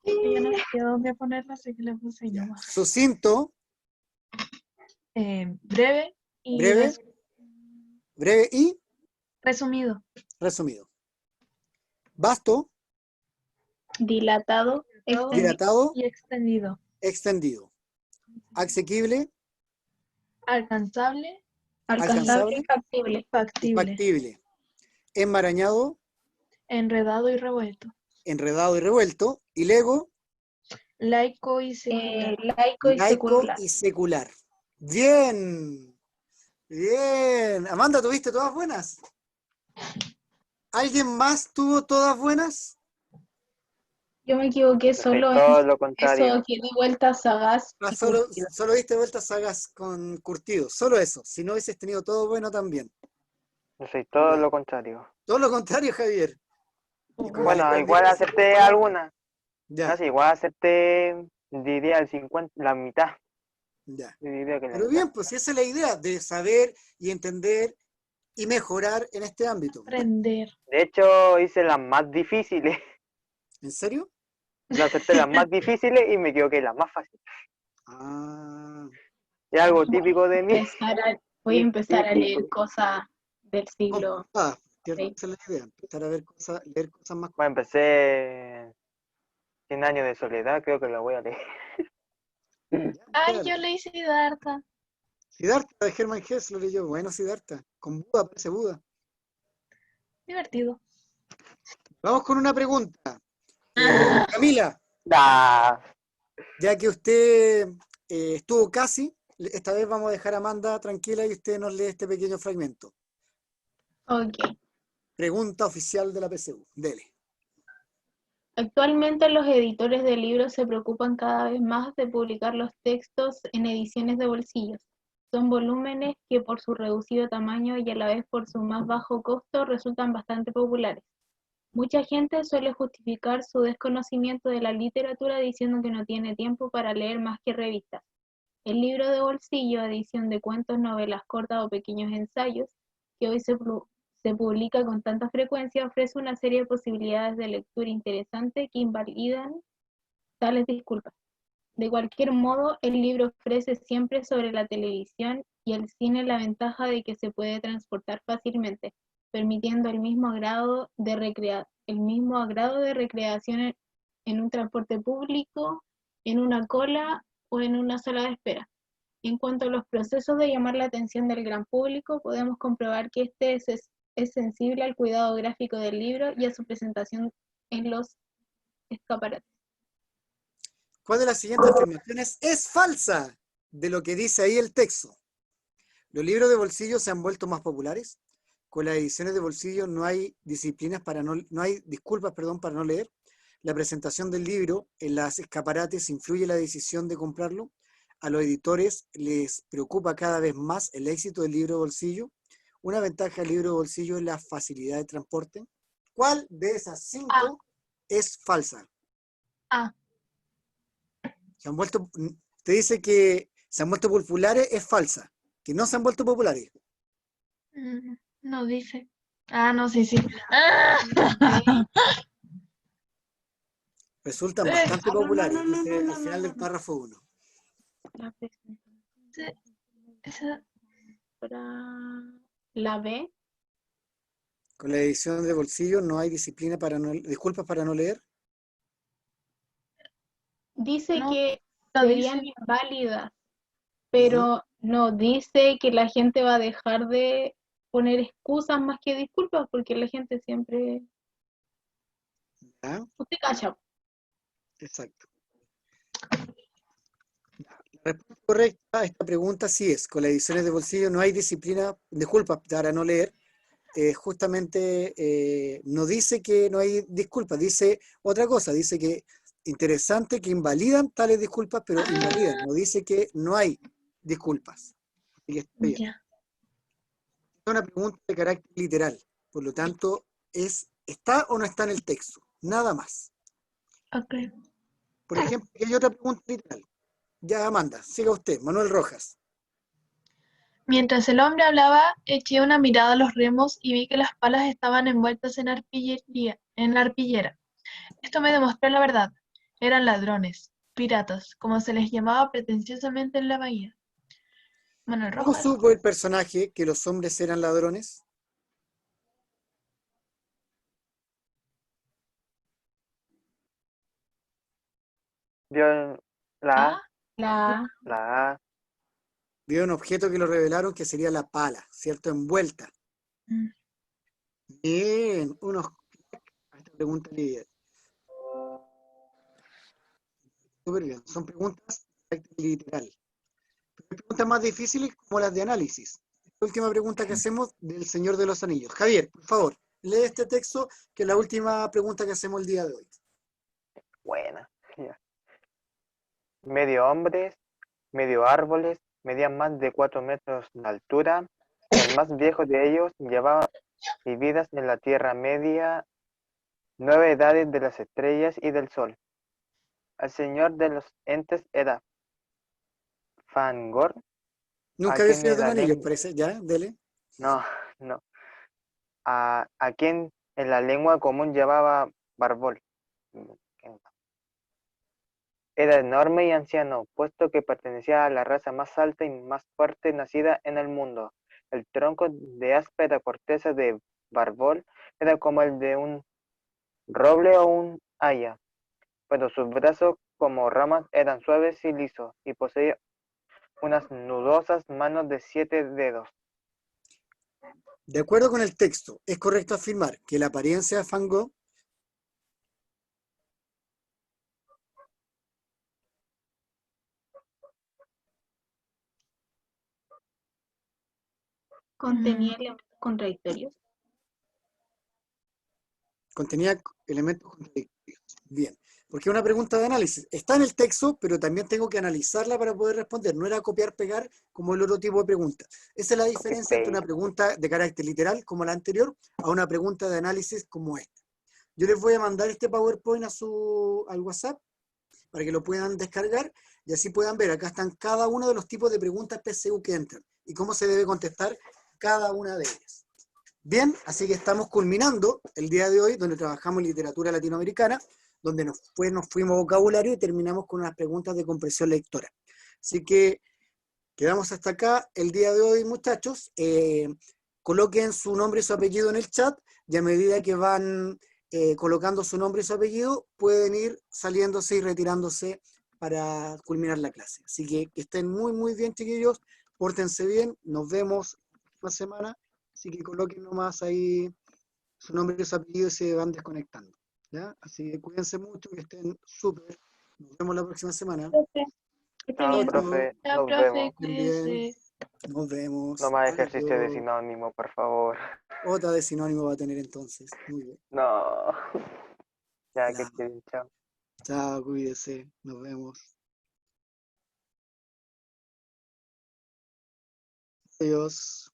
C: y yo no sabía dónde ponerla, así que le puse yo.
A: Sucinto,
C: Breve y
A: breve, breve y
C: resumido.
A: resumido. Vasto,
E: Dilatado. Extendido.
A: dilatado,
C: Y extendido.
A: extendido. Asequible,
C: Alcanzable,
E: Alcanzable y factible.
C: factible.
A: factible. Enmarañado,
C: Enredado y revuelto.
A: enredado y revuelto. Y lego,
C: Laico y secular.
E: Laico y
A: laico
E: secular.
A: y secular. Bien, bien. Amanda, ¿tuviste todas buenas? ¿Alguien más tuvo todas buenas?
E: Yo me equivoqué
B: yo soy
E: solo
B: todo
E: en
B: lo contrario.
E: eso, que di vuelta sagaz y
A: Solo,
E: curtido.
A: solo diste vueltas sagas con curtido. Solo eso. Si no hubieses tenido todo bueno también.
B: Yo soy todo lo contrario.
A: Todo lo contrario, Javier.
B: Bueno, igual acepté alguna.
A: Ya,
B: Así, igual acepté, diría el 50, la mitad.
A: ya.
B: Diría que la
A: Pero
B: mitad.
A: bien, pues si esa es la idea, de saber y entender y mejorar en este ámbito.
C: Aprender.
B: De hecho, hice las más difíciles.
A: ¿En serio?
B: No acepté las más difíciles y me equivoqué en las más fáciles.
A: Ah,
B: Es algo típico de mí.
E: Voy a
B: Sí,
E: empezar a
B: sí,
E: leer cosas del siglo
A: ¿Cierto?
E: VI.
A: Esa es la idea, empezar a ver cosas, leer cosas más.
B: Bueno, empecé 100 años de soledad, creo que lo voy a leer.
A: Ya,
C: Ay,
A: dale.
C: yo leí Siddhartha.
A: Siddhartha de Hermann Hesse lo leyó. Bueno, Siddhartha. Con Buda, parece Buda.
C: Divertido.
A: Vamos con una pregunta. Camila,
B: Ah,
A: ya que usted estuvo casi, esta vez vamos a dejar a Amanda tranquila y usted nos lee este pequeño fragmento.
E: Ok.
A: Pregunta oficial de la PSU. Dele.
E: Actualmente los editores de libros se preocupan cada vez más de publicar los textos en ediciones de bolsillos. Son volúmenes que por su reducido tamaño y a la vez por su más bajo costo resultan bastante populares. Mucha gente suele justificar su desconocimiento de la literatura diciendo que no tiene tiempo para leer más que revistas. El libro de bolsillo, edición de cuentos, novelas cortas o pequeños ensayos, que hoy se publica con tanta frecuencia, ofrece una serie de posibilidades de lectura interesante que invalidan tales disculpas. De cualquier modo, el libro ofrece siempre sobre la televisión y el cine la ventaja de que se puede transportar fácilmente, permitiendo el mismo agrado de recreación en un transporte público, en una cola o en una sala de espera. En cuanto a los procesos de llamar la atención del gran público, podemos comprobar que es sensible al cuidado gráfico del libro y a su presentación en los escaparates.
A: ¿Cuál de las siguientes afirmaciones es falsa de lo que dice ahí el texto? ¿Los libros de bolsillo se han vuelto más populares? ¿Con las ediciones de bolsillo no hay no hay disculpas, perdón, para no leer? ¿La presentación del libro en las escaparates influye en la decisión de comprarlo? ¿A los editores les preocupa cada vez más el éxito del libro de bolsillo? ¿Una ventaja del libro de bolsillo es la facilidad de transporte? ¿Cuál de esas 5 es falsa?
C: Ah,
A: Se han vuelto, te dice que se han vuelto populares, es falsa. Que no se han vuelto populares.
C: no dice. Ah, no, sí, sí. Ah,
A: Resultan
C: eh,
A: bastante populares,
E: No,
A: dice
E: no,
A: al final del
E: no.
A: párrafo 1.
E: La
C: sí, esa-
E: La B
A: Con la edición de bolsillo no hay disciplina para no, disculpas para no leer.
E: dice
C: no
E: que
C: lo
E: serían
C: dice.
E: inválidas,
A: Ujú.
E: pero no dice que la gente va a dejar de poner excusas más que disculpas, porque la gente siempre...
A: ¿Ya?
E: Usted cacha.
A: Exacto. La respuesta correcta a esta pregunta sí es, con las ediciones de bolsillo no hay disciplina, disculpas para no leer, justamente no dice que no hay disculpas, dice otra cosa, dice que interesante que invalidan tales disculpas, pero invalidan, no dice que no hay disculpas. Así que está bien.
C: Ya,
A: Es una pregunta de carácter literal, por lo tanto, ¿está o no está en el texto? Nada más.
C: ok.
A: Por ejemplo, aquí hay otra pregunta literal. Ya, Amanda, siga usted, Manuel Rojas.
C: Mientras el hombre hablaba, eché una mirada a los remos y vi que las palas estaban envueltas en arpillera. Esto me demostró la verdad. Eran ladrones, piratas, como se les llamaba pretenciosamente en la bahía. Manuel
A: ¿Cómo
C: Rojas.
A: supo el personaje que los hombres eran ladrones?
B: vio la
C: Ah,
B: A,
E: La
B: la A.
A: Vio un objeto que lo revelaron que sería la pala, ¿cierto? Envuelta.
C: mm,
A: Bien, a esta pregunta súper bien. Son preguntas de carácter literal. Pero hay preguntas más difíciles como las de análisis. La última pregunta que hacemos del Señor de los Anillos. Javier, por favor, lee este texto, que es la última pregunta que hacemos el día de hoy.
B: Buena. Ya. Medio hombres, medio árboles, medían más de 4 metros de altura. El más viejo de ellos llevaba vividas en la Tierra Media 9 edades de las estrellas y del sol. El señor de los entes era Fangor, a
A: Nunca había el
B: quien
A: Señor
B: en
A: de los
B: la
A: Anillos,
B: lengua...
A: parece. ¿Ya? Dele.
B: No, no. A quien en la lengua común llamaba Barbol. Era enorme y anciano, puesto que pertenecía a la raza más alta y más fuerte nacida en el mundo. El tronco de áspera corteza de barbol era como el de un roble o un haya, pero sus brazos como ramas eran suaves y lisos, y poseía unas nudosas manos de 7 dedos.
A: De acuerdo con el texto, es correcto afirmar que la apariencia de Van Gogh
E: Contenía elementos contradictorios.
A: contenía elementos contradictorios. Bien, porque es una pregunta de análisis. Está en el texto, pero también tengo que analizarla para poder responder. No era copiar-pegar como el otro tipo de pregunta. Esa es la diferencia entre una pregunta de carácter literal, como la anterior, a una pregunta de análisis como esta. Yo les voy a mandar este PowerPoint al WhatsApp para que lo puedan descargar y así puedan ver. Acá están cada uno de los tipos de preguntas PSU que entran y cómo se debe contestar cada una de ellas. Bien, así que estamos culminando el día de hoy, donde trabajamos literatura latinoamericana, donde nos fuimos vocabulario y terminamos con unas preguntas de comprensión lectora. Así que quedamos hasta acá el día de hoy, muchachos. Coloquen su nombre y su apellido en el chat y a medida que van colocando su nombre y su apellido, pueden ir saliéndose y retirándose para culminar la clase. Así que estén muy, muy bien, chiquillos. Pórtense bien. Nos vemos la semana. Así que coloquen nomás ahí su nombre y su apellido y se van desconectando. ¿Ya? Así que cuídense mucho, que estén súper. Nos vemos la próxima semana.
C: Profe, que esté
B: Chao,
C: bien.
B: profe.
C: Chao,
B: Nos
C: profe,
B: vemos.
C: cuídese.
A: Bien. Nos
B: No
A: vemos.
B: más ejercicio de
A: Adiós.
B: sinónimo, por favor.
A: Otra de sinónimo va a tener entonces. Muy bien.
B: No. Ya que
A: Ya.
B: esté bien, chao.
A: Chao, cuídese. Nos vemos. Adiós.